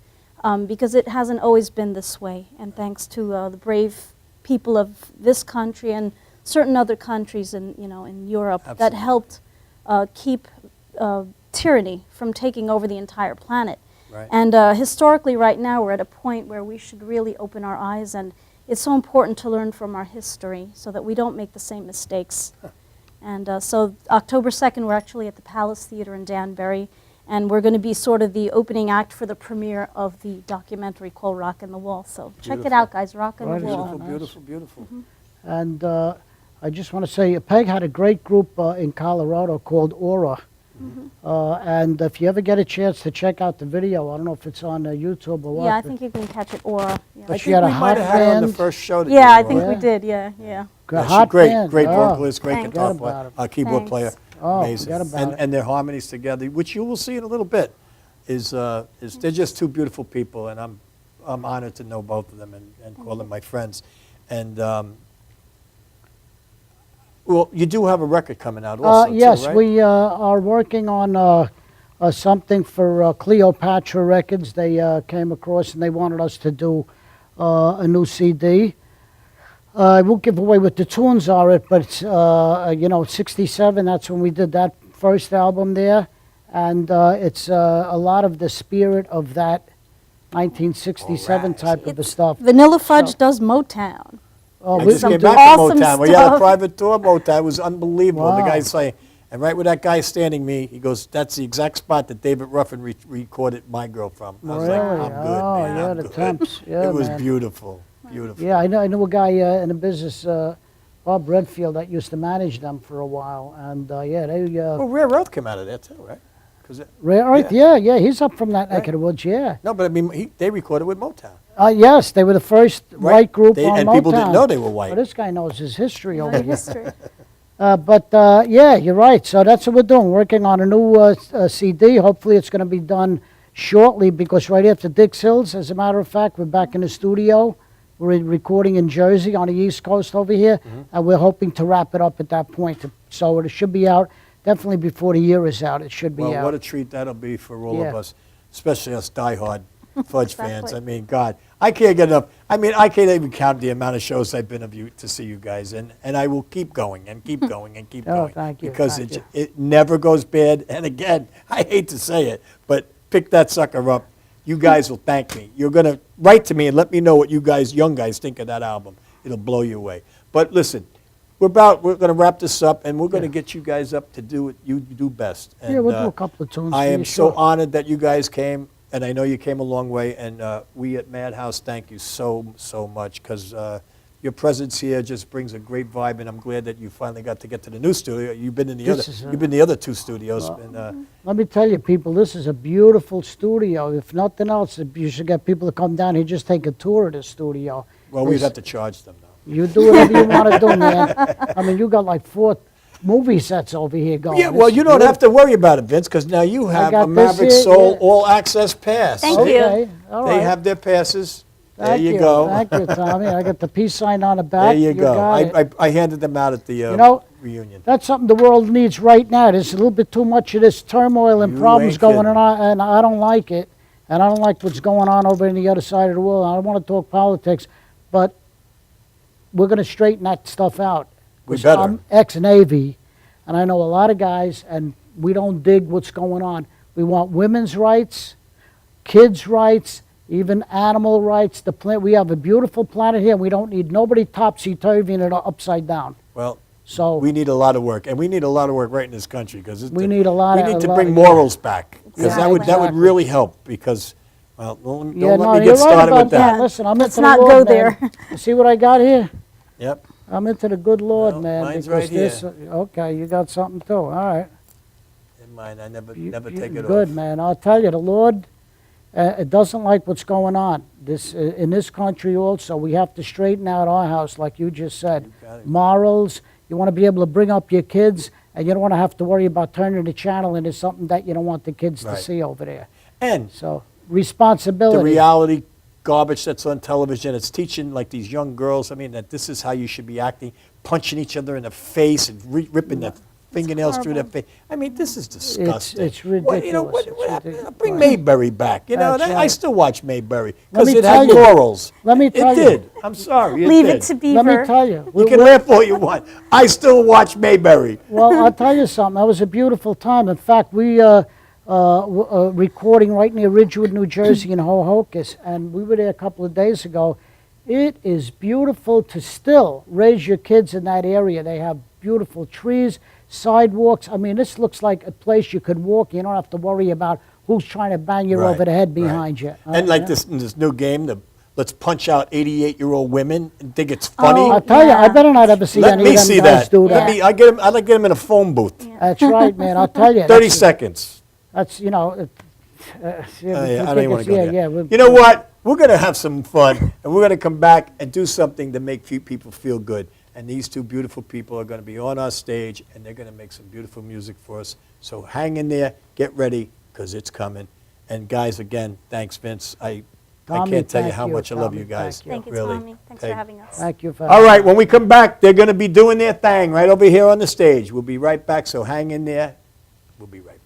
[SPEAKER 9] because it hasn't always been this way. And thanks to the brave people of this country and certain other countries in Europe that helped keep tyranny from taking over the entire planet. And historically, right now, we're at a point where we should really open our eyes, and it's so important to learn from our history so that we don't make the same mistakes. And so October 2nd, we're actually at the Palace Theater in Danbury, and we're going to be sort of the opening act for the premiere of the documentary called Rock in the Wall. So check it out, guys, Rock in the Wall.
[SPEAKER 1] Beautiful, beautiful.
[SPEAKER 3] And I just want to say, Peg had a great group in Colorado called Aura. And if you ever get a chance to check out the video, I don't know if it's on YouTube or what.
[SPEAKER 9] Yeah, I think you can catch it, Aura. Yeah.
[SPEAKER 3] But she had a hot
[SPEAKER 1] band. On the first show.
[SPEAKER 9] Yeah, I think we did. Yeah.
[SPEAKER 3] Hot
[SPEAKER 1] great,
[SPEAKER 3] band.
[SPEAKER 1] great vocalist, great
[SPEAKER 3] Thanks.
[SPEAKER 1] guitar player, keyboard player, amazing. And their harmonies together, which you will see in a little bit, is they're just 2 beautiful people, and I'm honored to know both of them and call them my friends. And well, you do have a record coming out also,
[SPEAKER 3] yes,
[SPEAKER 1] too, right?
[SPEAKER 3] we are working on something for Cleopatra Records. They came across and they wanted us to do a new CD. I won't give away what the tunes are, but it's, 67, that's when we did that first album there. And it's a lot of the spirit of that 1967
[SPEAKER 1] Alright.
[SPEAKER 3] type of a stuff.
[SPEAKER 9] Vanilla Fudge does Motown.
[SPEAKER 3] Oh,
[SPEAKER 1] I
[SPEAKER 3] we-
[SPEAKER 1] just came
[SPEAKER 9] some
[SPEAKER 1] back from
[SPEAKER 9] awesome
[SPEAKER 1] Motown. We had a
[SPEAKER 9] stuff.
[SPEAKER 1] private tour of Motown. It was unbelievable. The
[SPEAKER 3] Wow.
[SPEAKER 1] guy's saying, and right where that guy's standing me, he goes, that's the exact spot that David Ruffin recorded My Girl from. I was like,
[SPEAKER 3] Really?
[SPEAKER 1] I'm good,
[SPEAKER 3] Oh,
[SPEAKER 1] man.
[SPEAKER 3] yeah,
[SPEAKER 1] I'm
[SPEAKER 3] the
[SPEAKER 1] good.
[SPEAKER 3] temps. Yeah,
[SPEAKER 1] it was
[SPEAKER 3] man.
[SPEAKER 1] beautiful. Beautiful.
[SPEAKER 3] Yeah, I know a guy in the business, Bob Redfield, that used to manage them for a while, and yeah, they.
[SPEAKER 1] Well, Rare Earth came out of there too, right? 'Cause
[SPEAKER 3] Rare Earth, yeah, he's up from that neck of the woods, yeah.
[SPEAKER 1] No, but I mean, they recorded with Motown.
[SPEAKER 3] Yes, they were the first white group on
[SPEAKER 1] and
[SPEAKER 3] Motown.
[SPEAKER 1] people didn't know they were white.
[SPEAKER 3] Well, this guy knows his history
[SPEAKER 9] Know
[SPEAKER 3] over
[SPEAKER 9] your
[SPEAKER 3] here.
[SPEAKER 9] history.
[SPEAKER 3] But yeah, you're right. So that's what we're doing, working on a new CD. Hopefully it's going to be done shortly, because right after Dix Hills, as a matter of fact, we're back in the studio. We're recording in Jersey on the East Coast over here, and we're hoping to wrap it up at that point. So it should be out definitely before the year is out. It should be
[SPEAKER 1] Well,
[SPEAKER 3] out.
[SPEAKER 1] what a treat that'll be for all of
[SPEAKER 3] Yeah.
[SPEAKER 1] us, especially us diehard Fudge fans.
[SPEAKER 9] Exactly.
[SPEAKER 1] I mean, God, I can't get enough. I mean, I can't even count the amount of shows I've been to see you guys, and I will keep going and keep going and keep
[SPEAKER 3] Oh,
[SPEAKER 1] going.
[SPEAKER 3] thank you,
[SPEAKER 1] Because
[SPEAKER 3] thank
[SPEAKER 1] it never goes bad. And again, I hate to say it, but pick that sucker up. You guys will thank me. You're going to write to me and let me know what you guys, young guys, think of that album. It'll blow you away. But listen, we're going to wrap this up, and we're going to get you guys up to do what you do best. And,
[SPEAKER 3] Yeah, we'll do a couple of tunes
[SPEAKER 1] I
[SPEAKER 3] for
[SPEAKER 1] am
[SPEAKER 3] you,
[SPEAKER 1] so
[SPEAKER 3] sure.
[SPEAKER 1] honored that you guys came, and I know you came a long way. And we at Madhouse thank you so much, because your presence here just brings a great vibe, and I'm glad that you finally got to get to the new studio. You've been in the you've been in the other two studios. And,
[SPEAKER 3] Let me tell you, people, this is a beautiful studio. If nothing else, you should get people to come down here, just take a tour of the studio.
[SPEAKER 1] well, we'd have to charge them now.
[SPEAKER 3] You do whatever you want to do, man. I mean, you got like 4 movie sets over here going.
[SPEAKER 1] Yeah, well,
[SPEAKER 3] It's
[SPEAKER 1] you don't have
[SPEAKER 3] beautiful.
[SPEAKER 1] to worry about it, Vince, because now you have
[SPEAKER 3] got
[SPEAKER 1] a
[SPEAKER 3] this
[SPEAKER 1] Maverick
[SPEAKER 3] here,
[SPEAKER 1] Soul
[SPEAKER 3] yeah.
[SPEAKER 1] All Access Pass.
[SPEAKER 7] Thank
[SPEAKER 1] See?
[SPEAKER 7] you.
[SPEAKER 3] Okay, all
[SPEAKER 1] They
[SPEAKER 3] right.
[SPEAKER 1] have their passes. There
[SPEAKER 3] Thank
[SPEAKER 1] you go.
[SPEAKER 3] Thank you, Tommy. I got the peace sign on the back.
[SPEAKER 1] There you go.
[SPEAKER 3] got it.
[SPEAKER 1] I handed them out at the
[SPEAKER 3] know,
[SPEAKER 1] reunion.
[SPEAKER 3] That's something the world needs right now. There's a little bit too much of this turmoil and
[SPEAKER 1] You
[SPEAKER 3] problems
[SPEAKER 1] ain't
[SPEAKER 3] going
[SPEAKER 1] kidding.
[SPEAKER 3] on, and I don't like it. And I don't like what's going on over in the other side of the world. I don't want to talk politics, but we're going to straighten that stuff out.
[SPEAKER 1] We
[SPEAKER 3] 'Cause
[SPEAKER 1] better.
[SPEAKER 3] I'm ex-Navy, and I know a lot of guys, and we don't dig what's going on. We want women's rights, kids' rights, even animal rights. We have a beautiful planet here, and we don't need nobody topsy-turvy and it upside down.
[SPEAKER 1] Well,
[SPEAKER 3] So
[SPEAKER 1] we need a lot of work, and we need a lot of work right in this country, because
[SPEAKER 3] We need a lot
[SPEAKER 1] We
[SPEAKER 3] of-
[SPEAKER 1] need
[SPEAKER 3] a
[SPEAKER 1] to
[SPEAKER 3] lot
[SPEAKER 1] bring
[SPEAKER 3] of-
[SPEAKER 1] morals back, because
[SPEAKER 3] Yeah,
[SPEAKER 1] that would
[SPEAKER 3] exactly.
[SPEAKER 1] really help. Because, well, don't
[SPEAKER 3] yeah,
[SPEAKER 1] let
[SPEAKER 3] no,
[SPEAKER 1] me
[SPEAKER 3] you're
[SPEAKER 1] get
[SPEAKER 3] right
[SPEAKER 1] started
[SPEAKER 3] about
[SPEAKER 1] with that.
[SPEAKER 3] Listen, I'm
[SPEAKER 9] Let's
[SPEAKER 3] into
[SPEAKER 9] not
[SPEAKER 3] the
[SPEAKER 9] go
[SPEAKER 3] Lord, man.
[SPEAKER 9] there.
[SPEAKER 3] You see what I got here?
[SPEAKER 1] Yep.
[SPEAKER 3] I'm into the good Lord,
[SPEAKER 1] Well,
[SPEAKER 3] man.
[SPEAKER 1] mine's
[SPEAKER 3] because
[SPEAKER 1] right here.
[SPEAKER 3] this, okay, you got something too. All right.
[SPEAKER 1] In mine, I never
[SPEAKER 3] You-
[SPEAKER 1] take it
[SPEAKER 3] good,
[SPEAKER 1] off.
[SPEAKER 3] man. I'll tell you, the Lord it doesn't like what's going on. In this country also, we have to straighten out our house, like you just said.
[SPEAKER 1] got it.
[SPEAKER 3] Morals. You want to be able to bring up your kids, and you don't want to have to worry about turning the channel into something that you don't want the kids
[SPEAKER 1] Right.
[SPEAKER 3] to see over there.
[SPEAKER 1] And
[SPEAKER 3] So
[SPEAKER 1] the
[SPEAKER 3] responsibility.
[SPEAKER 1] reality garbage that's on television, it's teaching like these young girls, I mean, that this is how you should be acting, punching each other in the face and ripping their fingernails through their face. I mean, this is disgusting.
[SPEAKER 3] it's
[SPEAKER 1] What, you know,
[SPEAKER 3] ridiculous.
[SPEAKER 1] what
[SPEAKER 3] It's
[SPEAKER 1] happened?
[SPEAKER 3] ridiculous.
[SPEAKER 1] Bring Mayberry back. You know,
[SPEAKER 3] That's
[SPEAKER 1] I
[SPEAKER 3] right.
[SPEAKER 1] still watch Mayberry
[SPEAKER 3] Let
[SPEAKER 1] because
[SPEAKER 3] me
[SPEAKER 1] it
[SPEAKER 3] tell
[SPEAKER 1] had
[SPEAKER 3] you-
[SPEAKER 1] morals.
[SPEAKER 3] let me tell
[SPEAKER 1] it
[SPEAKER 3] you.
[SPEAKER 1] did. I'm sorry. It
[SPEAKER 9] Leave
[SPEAKER 1] did.
[SPEAKER 9] it to Beaver.
[SPEAKER 3] Let me tell you.
[SPEAKER 1] You can laugh all you want. I still watch Mayberry.
[SPEAKER 3] Well, I'll tell you something. That was a beautiful time. In fact, we recording right near Ridgewood, New Jersey, in Hohokus, and we were there a couple of days ago. It is beautiful to still raise your kids in that area. They have beautiful trees, sidewalks. I mean, this looks like a place you could walk. You don't have to worry about who's trying to bang you
[SPEAKER 1] Right,
[SPEAKER 3] over the head
[SPEAKER 1] right.
[SPEAKER 3] behind you.
[SPEAKER 1] And like
[SPEAKER 3] Yeah.
[SPEAKER 1] this new game, the let's punch out 88-year-old women and think it's funny.
[SPEAKER 3] I'll tell you, I
[SPEAKER 9] Yeah.
[SPEAKER 3] better not ever see
[SPEAKER 1] Let
[SPEAKER 3] any
[SPEAKER 1] me
[SPEAKER 3] of them
[SPEAKER 1] see
[SPEAKER 3] guys
[SPEAKER 1] that.
[SPEAKER 3] do
[SPEAKER 1] Let
[SPEAKER 3] that.
[SPEAKER 1] me. I'd like to get him in a phone booth.
[SPEAKER 3] That's right, man. I'll tell you.
[SPEAKER 1] 30 seconds.
[SPEAKER 3] That's, you know,
[SPEAKER 1] Yeah, I don't even want to go there.
[SPEAKER 3] Yeah,
[SPEAKER 1] You know what? We're going to have some fun, and we're going to come back and do something to make people feel good. And these two beautiful people are going to be on our stage, and they're going to make some beautiful music for us. So hang in there, get ready, because it's coming. And guys, again, thanks, Vince. I
[SPEAKER 3] Tommy,
[SPEAKER 1] can't tell you
[SPEAKER 3] thank
[SPEAKER 1] how
[SPEAKER 3] you,
[SPEAKER 1] much I love
[SPEAKER 3] Tommy,
[SPEAKER 1] you guys.
[SPEAKER 3] thank you.
[SPEAKER 9] Thank you,
[SPEAKER 1] really.
[SPEAKER 9] Tommy. Thanks
[SPEAKER 1] Hey.
[SPEAKER 9] for having us.
[SPEAKER 3] Thank you for
[SPEAKER 1] All right, when we come back, they're going to be doing their thing right over here on the stage. We'll be right back, so hang in there. We'll be right back.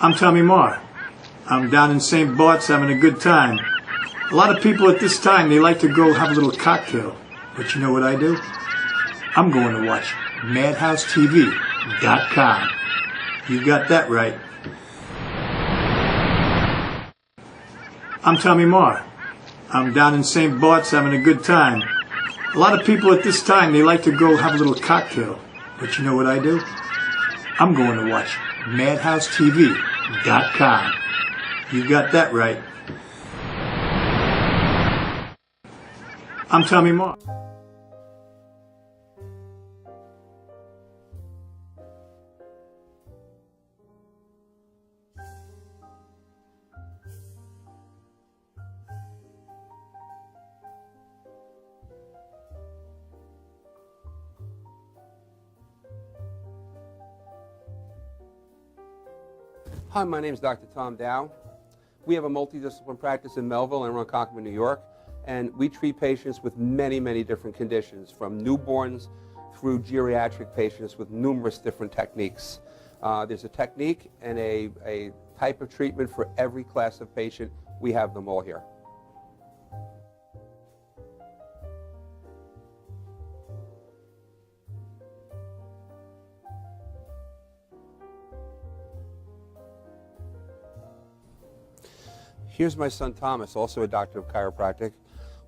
[SPEAKER 1] I'm Tommy Marr. I'm down in St. Bart's having a good time. A lot of people at this time, they like to go have a little cocktail. But you know what I do? I'm going to watch MadhouseTV.com. You got that right. I'm Tommy Marr. I'm down in St. Bart's having a good time. A lot of people at this time, they like to go have a little cocktail. But you know what I do? I'm going to watch MadhouseTV.com. You got that right. I'm Tommy Marr.
[SPEAKER 2] Hi, my name is Dr. Tom Dow. We have a multidisciplinary practice in Melville and Ronkonkoma, New York, and we treat patients with many, many different conditions, from newborns through geriatric patients with numerous different techniques. There's a technique and a type of treatment for every class of patient. We have them all here. Here's my son Thomas, also a doctor of chiropractic,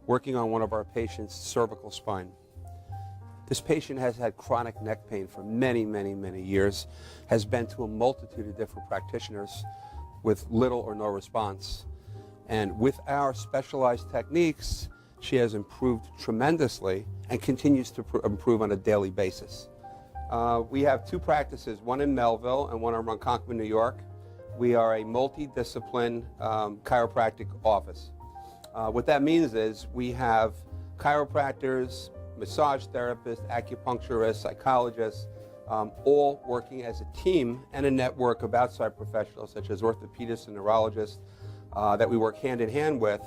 [SPEAKER 2] working on one of our patients' cervical spine. This patient has had chronic neck pain for many, many, many years, has been to a multitude of different practitioners with little or no response. And with our specialized techniques, she has improved tremendously and continues to improve on a daily basis. We have two practices, one in Melville and one in Ronkonkoma, New York. We are a multidiscipline chiropractic office. What that means is we have chiropractors, massage therapists, acupuncturists, psychologists, all working as a team and a network of outside professionals such as orthopedists and neurologists that we work hand in hand with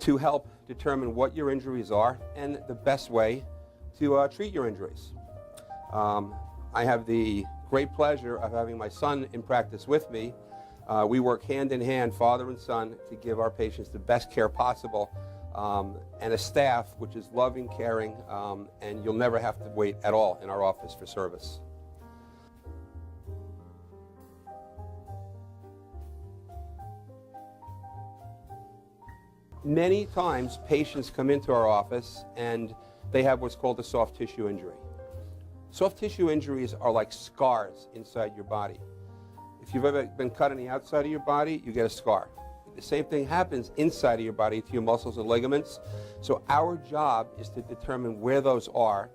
[SPEAKER 2] to help determine what your injuries are and the best way to treat your injuries. I have the great pleasure of having my son in practice with me. We work hand in hand, father and son, to give our patients the best care possible, and a staff which is loving, caring, and you'll never have to wait at all in our office for service. Many times patients come into our office and they have what's called a soft tissue injury. Soft tissue injuries are like scars inside your body. If you've ever been cut on the outside of your body, you get a scar. The same thing happens inside of your body to your muscles and ligaments. So our job is to determine where those are,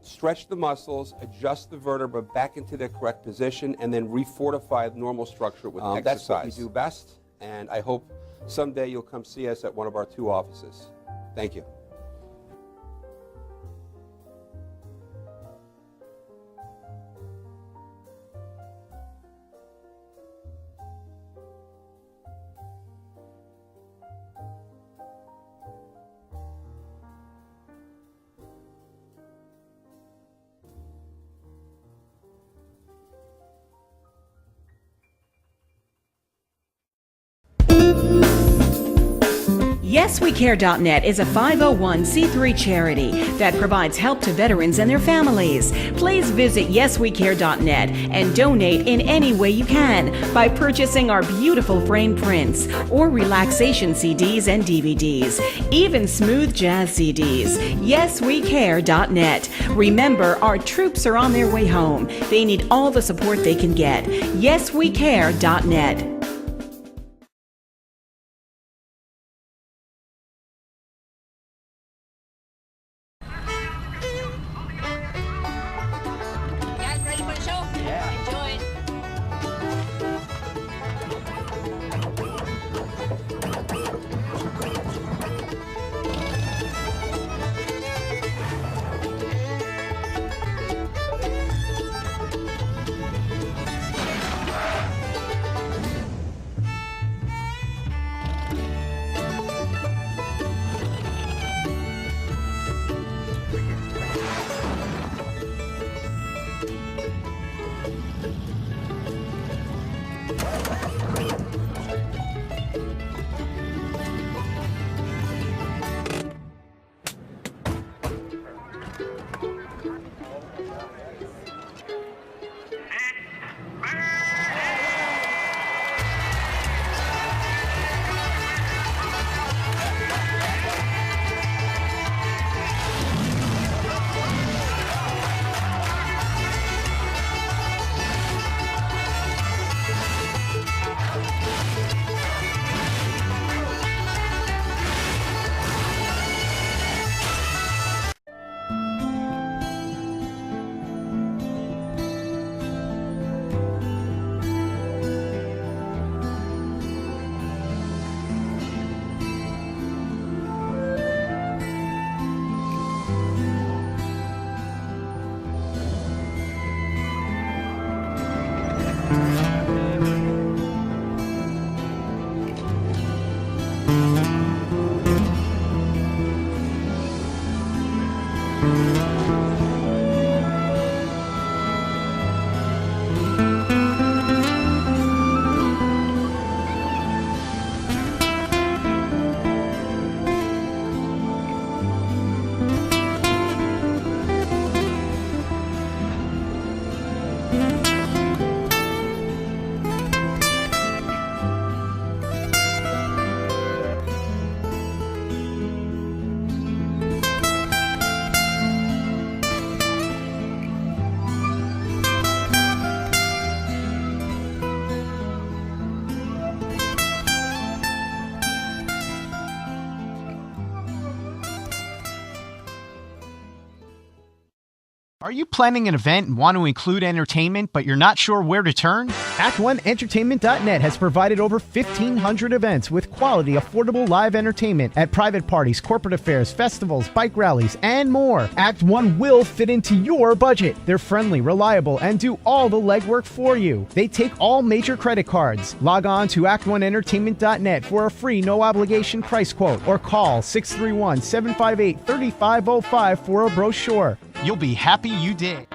[SPEAKER 2] stretch the muscles, adjust the vertebra back into their correct position, and then refortify the normal structure with exercise. That's what we do best, and I hope someday you'll come see us at one of our two offices. Thank you.
[SPEAKER 12] YesWeCare.net is a 501c3 charity that provides help to veterans and their families. Please visit YesWeCare.net and donate in any way you can by purchasing our beautiful frame prints or relaxation CDs and DVDs, even smooth jazz CDs. YesWeCare.net. Remember, our troops are on their way home. They need all the support they can get. YesWeCare.net.
[SPEAKER 13] Are you planning an event and want to include entertainment, but you're not sure where to turn? Act1Entertainment.net has provided over 1,500 events with quality, affordable live entertainment at private parties, corporate affairs, festivals, bike rallies, and more. Act 1 will fit into your budget. They're friendly, reliable, and do all the legwork for you. They take all major credit cards. Log on to Act1Entertainment.net for a free, no-obligation price quote or call 631-758-3505 for a brochure. You'll be happy you did.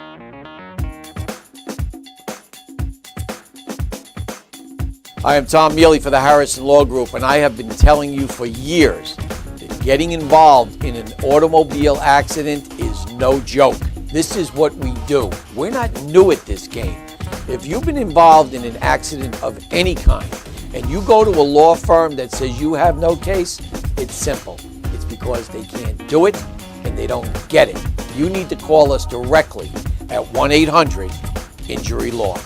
[SPEAKER 4] I am Tom Mealy for the Harrison Law Group, and I have been telling you for years that getting involved in an automobile accident is no joke. This is what we do. We're not new at this game. If you've been involved in an accident of any kind, and you go to a law firm that says you have no case, it's simple. It's because they can't do it and they don't get it. You need to call us directly at 1-800-INJURY-LAW.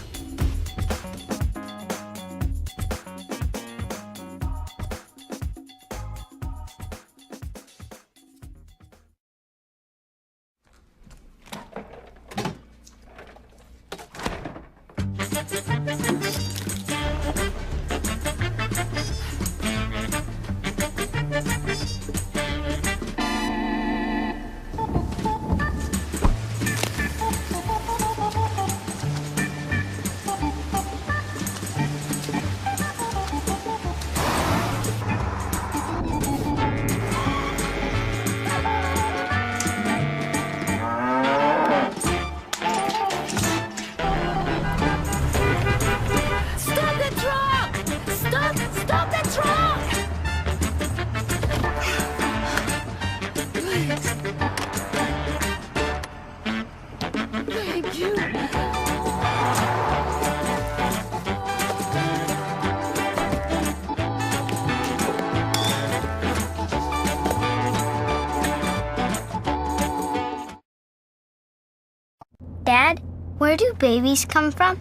[SPEAKER 14] Dad, where do babies come from?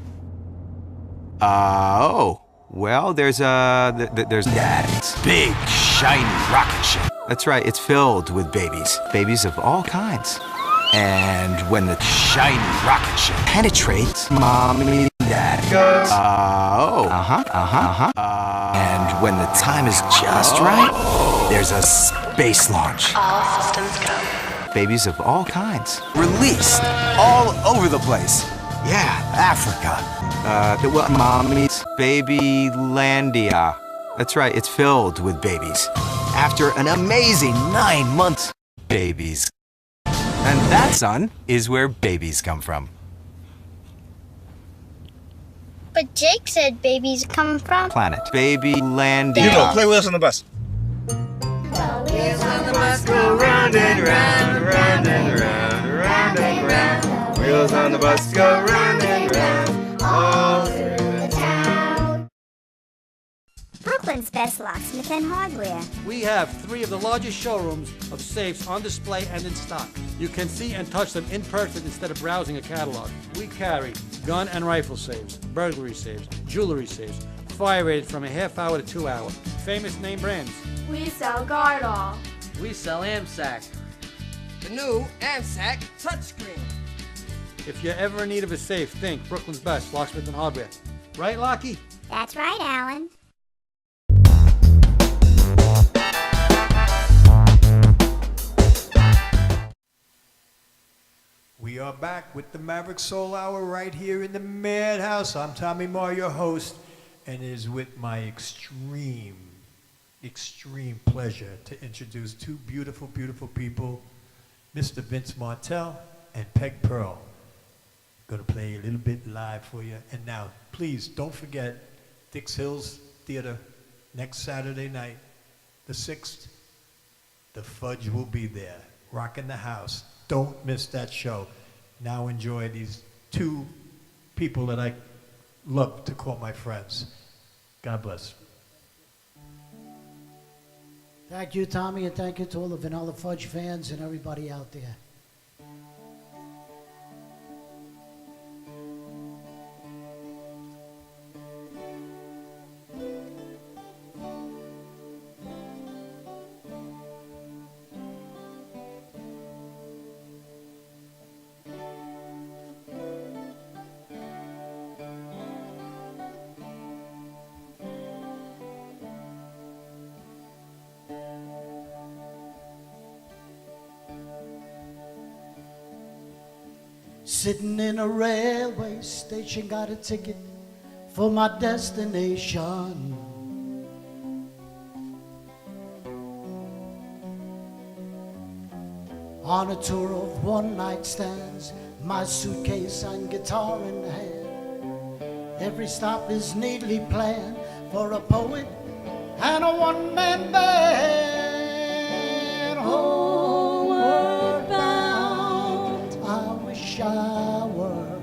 [SPEAKER 15] Well, there's that big, shiny rocket ship. That's right, it's filled with babies. Babies of all kinds. And when the shiny rocket ship penetrates, Mommy and Dad goes, and when the time is just right, there's a space launch.
[SPEAKER 16] All systems go.
[SPEAKER 15] Babies of all kinds. Released all over the place. Yeah, Africa. Mommy's Babylandia. That's right, it's filled with babies. After an amazing 9 months, babies. And that, son, is where babies come from.
[SPEAKER 14] But Jake said babies come from
[SPEAKER 15] Planet Babylandia.
[SPEAKER 17] You know, play with us on the bus.
[SPEAKER 11] Wheels on the bus go round and round, round and round, round and round. Wheels on the bus go round and round, all through the town.
[SPEAKER 14] Brooklyn's best locksmith and hardware.
[SPEAKER 18] We have 3 of the largest showrooms of safes on display and in stock. You can see and touch them in person instead of browsing a catalog. We carry gun and rifle safes, burglary safes, jewelry safes, fire rated from a half hour to 2 hour. Famous name brands.
[SPEAKER 16] We sell Gardol.
[SPEAKER 18] We sell AMSAC.
[SPEAKER 16] The new AMSAC touchscreen.
[SPEAKER 18] If you're ever in need of a safe, think Brooklyn's best locksmith and hardware. Right, Lockie?
[SPEAKER 14] That's right, Alan.
[SPEAKER 1] We are back with the Maverick Soul Hour right here in the Madhouse. I'm Tommy Marr, your host, and it is with my extreme pleasure to introduce 2 beautiful, beautiful people, Mr. Vince Martel and Peg Pearl. Going to play a little bit live for you. And now, please don't forget Dix Hills Theater next Saturday night, the 6th. The Fudge will be there, rocking the house. Don't miss that show. Now enjoy these 2 people that I love to call my friends. God bless.
[SPEAKER 3] Thank you, Tommy, and thank you to all the Vanilla Fudge fans and everybody out there. Sitting in a railway station, got a ticket for my destination. On a tour of one-night stands, my suitcase and guitar in hand. Every stop is neatly planned for a poet and a one-man band. Homeward bound, I wish I were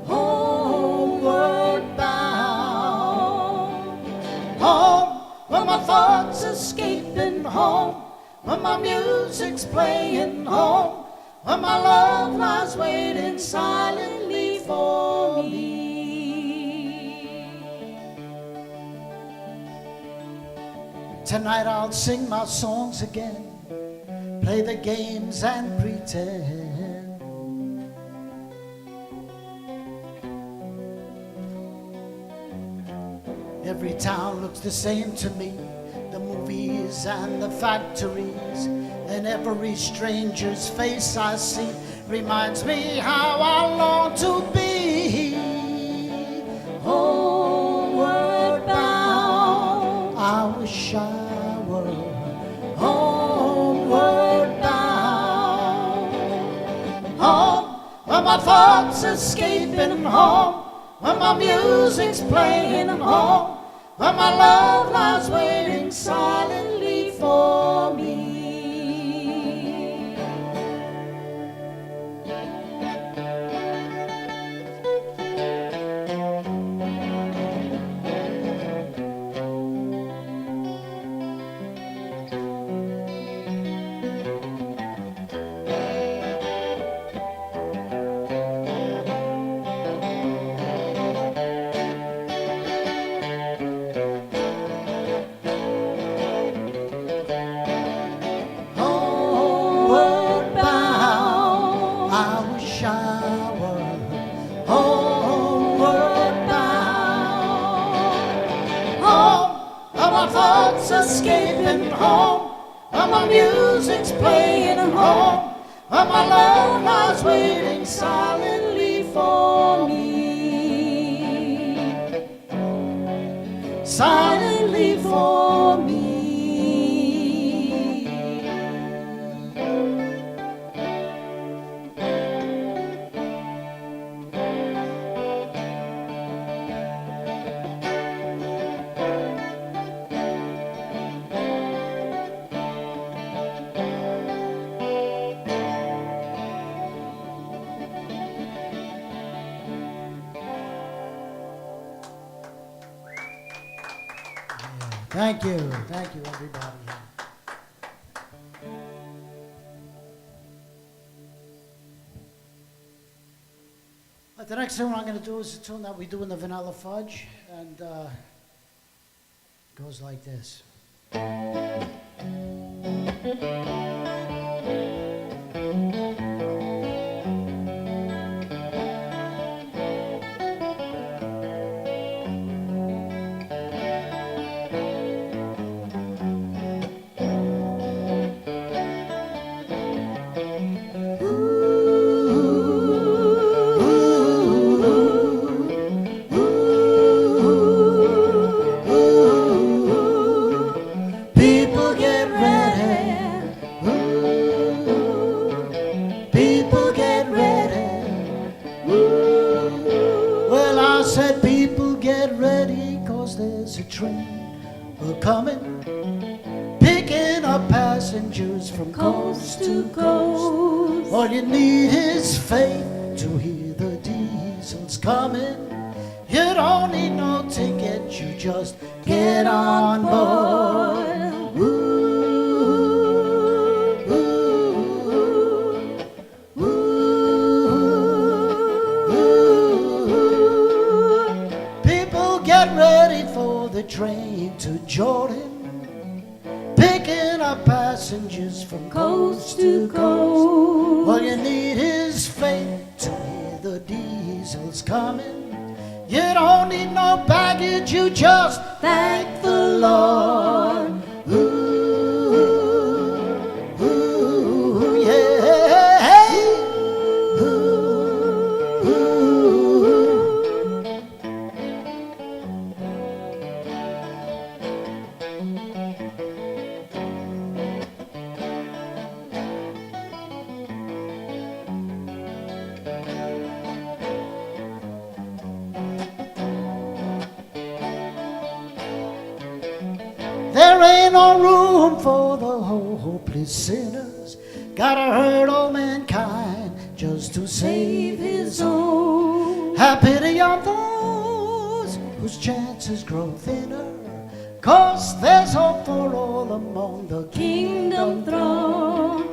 [SPEAKER 3] homeward bound. Home, where my thoughts escaping home, where my music's playing home, where my love lies waiting silently for me. Tonight I'll sing my songs again, play the games and pretend. Every town looks the same to me, the movies and the factories, and every stranger's face I see reminds me how I long to be homeward bound. I wish I were homeward bound. Home, where my thoughts escaping home, where my music's playing home, where my love lies waiting silently for me. Escaping home, where my music's playing home, where my love lies waiting silently for me. Silently for me. Thank you, everybody. The next tune I'm going to do is a tune that we do in the Vanilla Fudge, and goes like this. Coming, picking up passengers from coast to coast. All you need is faith to hear the diesels coming. You don't need no ticket, you just get on board. Ooh, ooh, ooh, ooh. People get ready for the train to Jordan, picking up passengers from coast to coast. All you need is faith to hear the diesels coming. You don't need no baggage, you just thank the Lord. Ooh, ooh, yeah. Ooh, ain't no room for the hopeless sinners. Gotta hurt all mankind just to save his own. Have pity on those whose chances grow thinner, 'cause there's hope for all among the kingdom throne.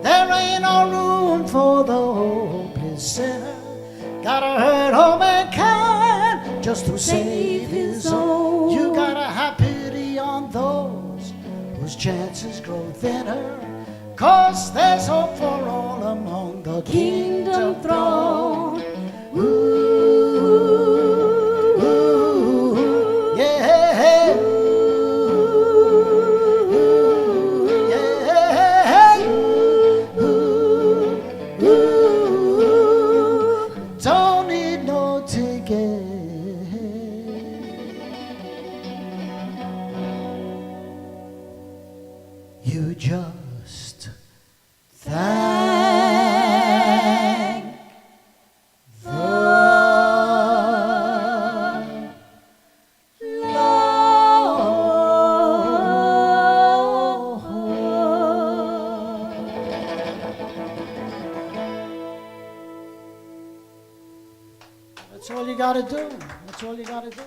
[SPEAKER 3] There ain't no room for the hopeless sinner. Gotta hurt all mankind just to save his own. You gotta have pity on those whose chances grow thinner, 'cause there's hope for all among the kingdom throne. Don't need no ticket. You just thank the That's all you gotta do. That's all you gotta do.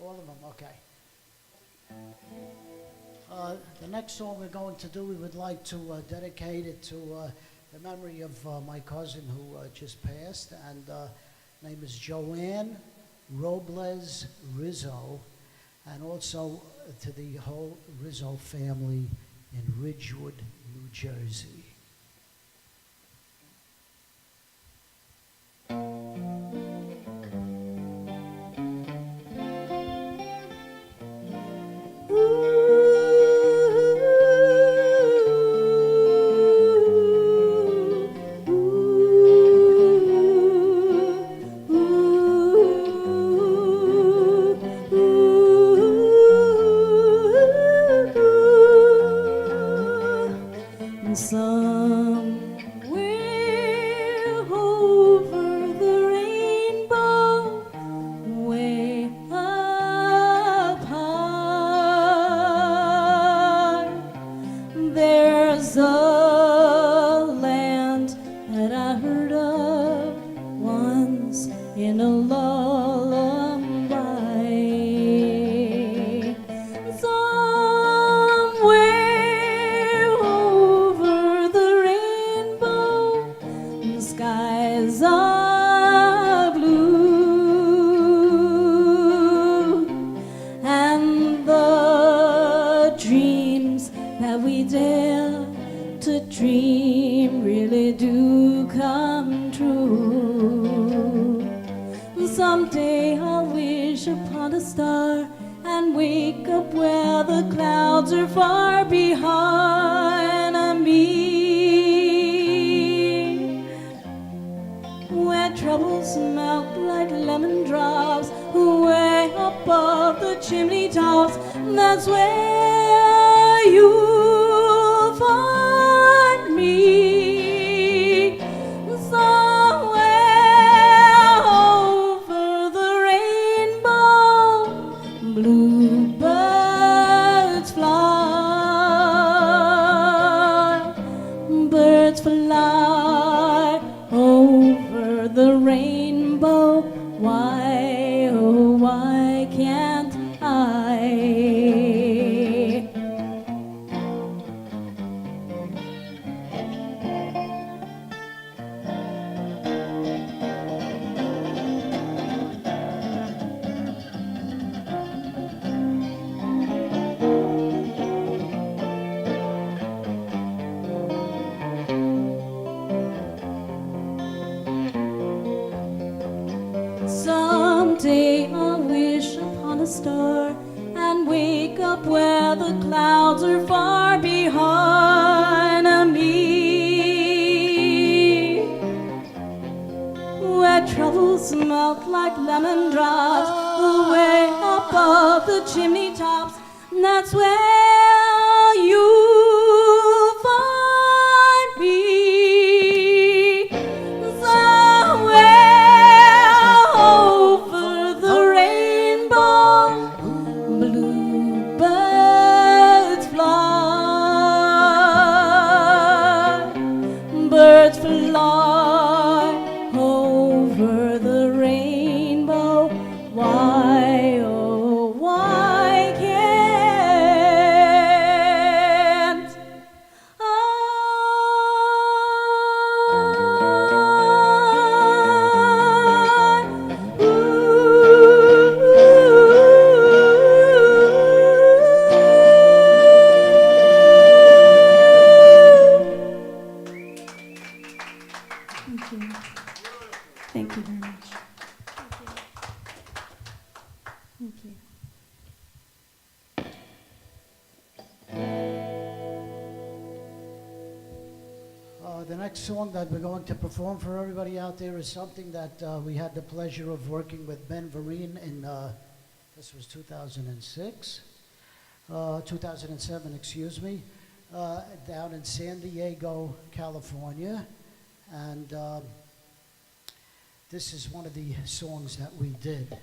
[SPEAKER 3] All of them, okay. The next song we're going to do, we would like to dedicate it to the memory of my cousin who just passed, and name is Joanne Robles Rizzo, and also to the whole Rizzo family in Ridgewood, New Jersey.
[SPEAKER 17] Somewhere over the rainbow, way up high, there's a land that I heard of once in a lullaby. Somewhere over the rainbow, the skies are blue, and the dreams that we dare to dream really do come true. Someday I'll wish upon a star and wake up where the clouds are far behind me, where troubles melt like lemon drops, way above the chimney tops. That's where you'll find me, somewhere over the rainbow. Bluebirds fly, birds fly over the rainbow. Why, oh, why can't I? Someday I'll wish upon a star and wake up where the clouds are far behind me, where troubles melt like lemon drops, way above the chimney tops. That's where
[SPEAKER 3] The next song that we're going to perform for everybody out there is something that we had the pleasure of working with Ben Vereen in, this was 2006, 2007, excuse me, down in San Diego, California. And this is one of the songs that we did.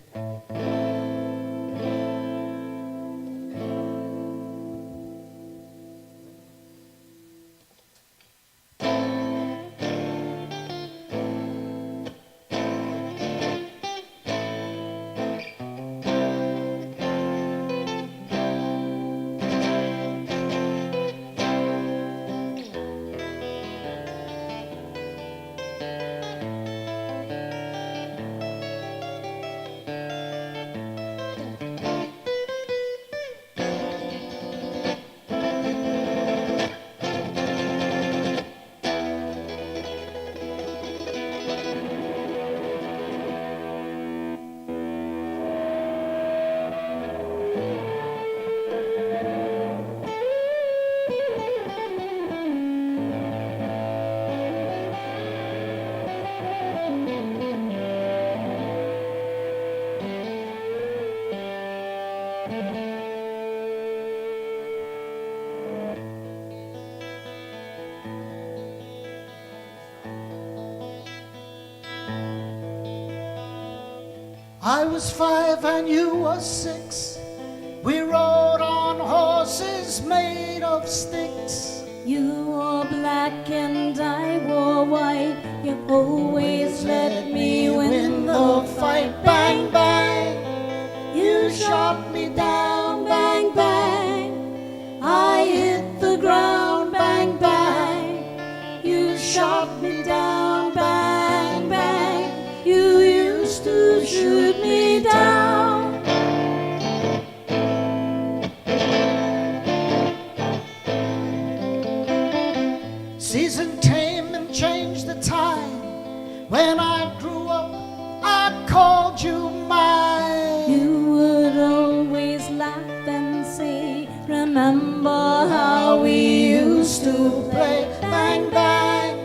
[SPEAKER 3] I was 5 and you were 6. We rode on horses made of sticks.
[SPEAKER 17] You wore black and I wore white. You always let me win the fight.
[SPEAKER 3] Bang, bang. You shot me down. Bang, bang. I hit the ground. Bang, bang. You shot me down. Bang, bang. You used to shoot me down. Season came and changed the time. When I grew up, I called you mine.
[SPEAKER 17] You would always laugh and say, remember how we used to play.
[SPEAKER 3] Bang, bang.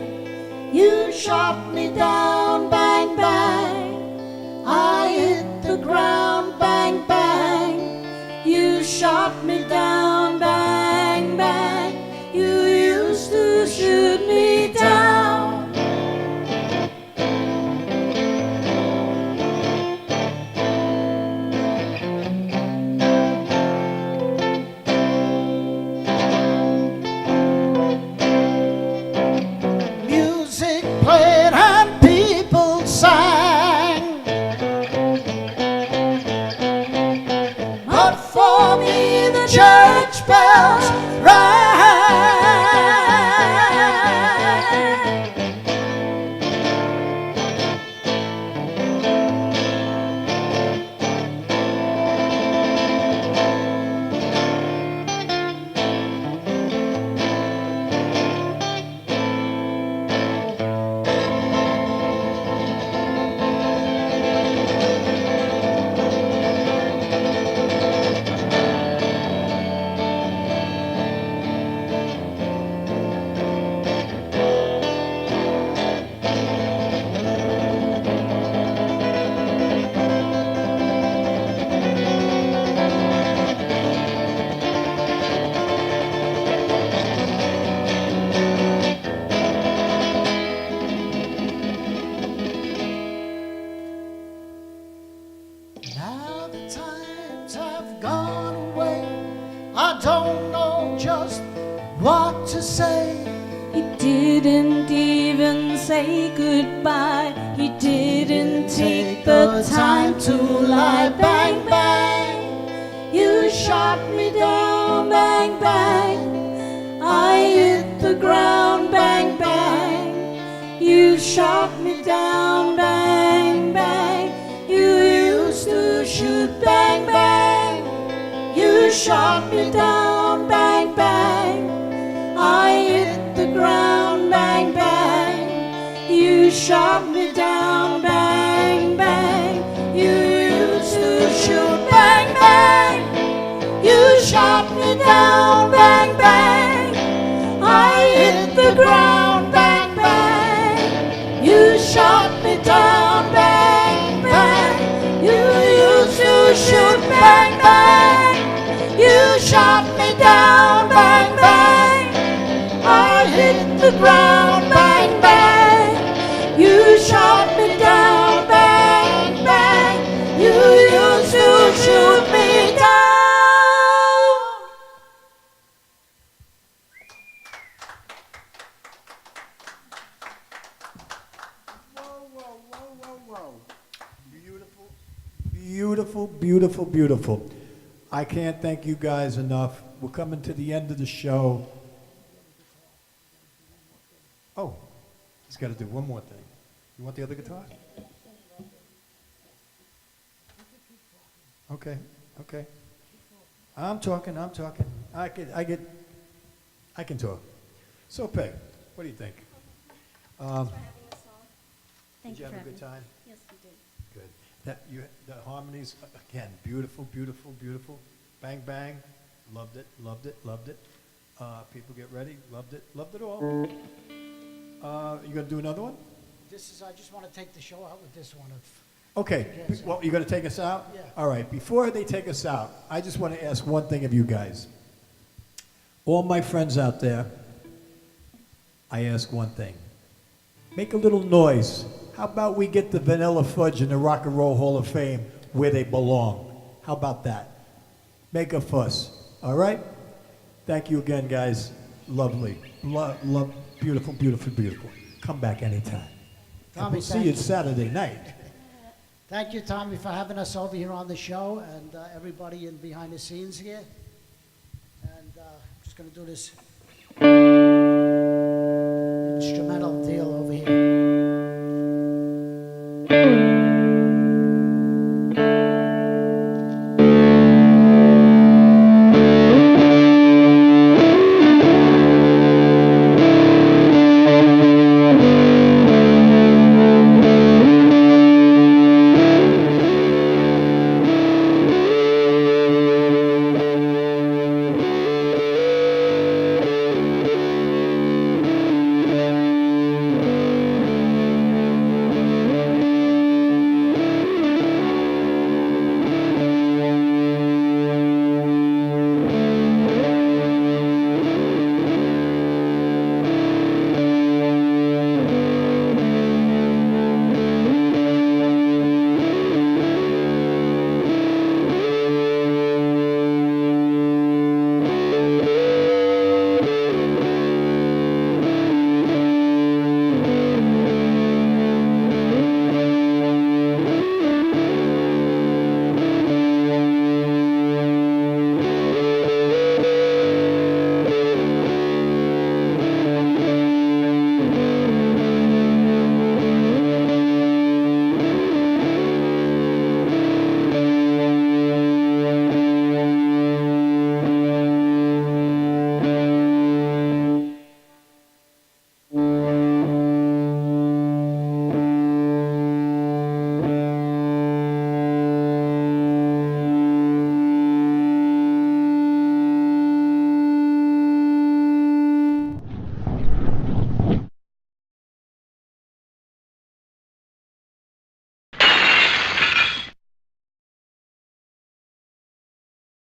[SPEAKER 3] You shot me down. Bang, bang. I hit the ground. Bang, bang. You shot me down. Bang, bang. You used to shoot me down. Music played and people sang. But for me the church bells rang. Now the times have gone away. I don't know just what to say.
[SPEAKER 17] He didn't even say goodbye. He didn't take the time to lie.
[SPEAKER 3] Bang, bang. You shot me down. Bang, bang. I hit the ground. Bang, bang. You shot me down. Bang, bang. You used to shoot. Bang, bang. You shot me down. Bang, bang. I hit the ground. Bang, bang. You shot me down. Bang, bang. You used to shoot. Bang, bang. You shot me down. Bang, bang. I hit the ground. Bang,
[SPEAKER 17] the ground, bang, bang. You shot me down, bang, bang. You used to shoot me down.
[SPEAKER 1] Beautiful, beautiful, beautiful, beautiful. I can't thank you guys enough. We're coming to the end of the show. Oh, he's got to do one more thing. You want the other guitar? Okay, okay. I'm talking. I can talk. So, Peg, what do you think? Did you have a good time?
[SPEAKER 9] Yes, we did.
[SPEAKER 1] Good. The harmonies, again, beautiful, beautiful, beautiful. Bang, bang. Loved it, loved it, loved it. People get ready. Loved it all. You gonna do another one?
[SPEAKER 3] I just want to take the show out with this one.
[SPEAKER 1] Okay.
[SPEAKER 3] Yes,
[SPEAKER 1] Well, you're gonna take us out?
[SPEAKER 3] Yeah.
[SPEAKER 1] All right. Before they take us out, I just want to ask one thing of you guys. All my friends out there, I ask one thing. Make a little noise. How about we get the Vanilla Fudge in the Rock and Roll Hall of Fame where they belong? How about that? Make a fuss. All right? Thank you again, guys. Lovely. Love, beautiful, beautiful, beautiful. Come back anytime. And
[SPEAKER 3] Tommy,
[SPEAKER 1] we'll see
[SPEAKER 3] thank
[SPEAKER 1] you
[SPEAKER 3] you.
[SPEAKER 1] Saturday night.
[SPEAKER 3] Thank you, Tommy, for having us over here on the show, and everybody in behind the scenes here. And I'm just going to do this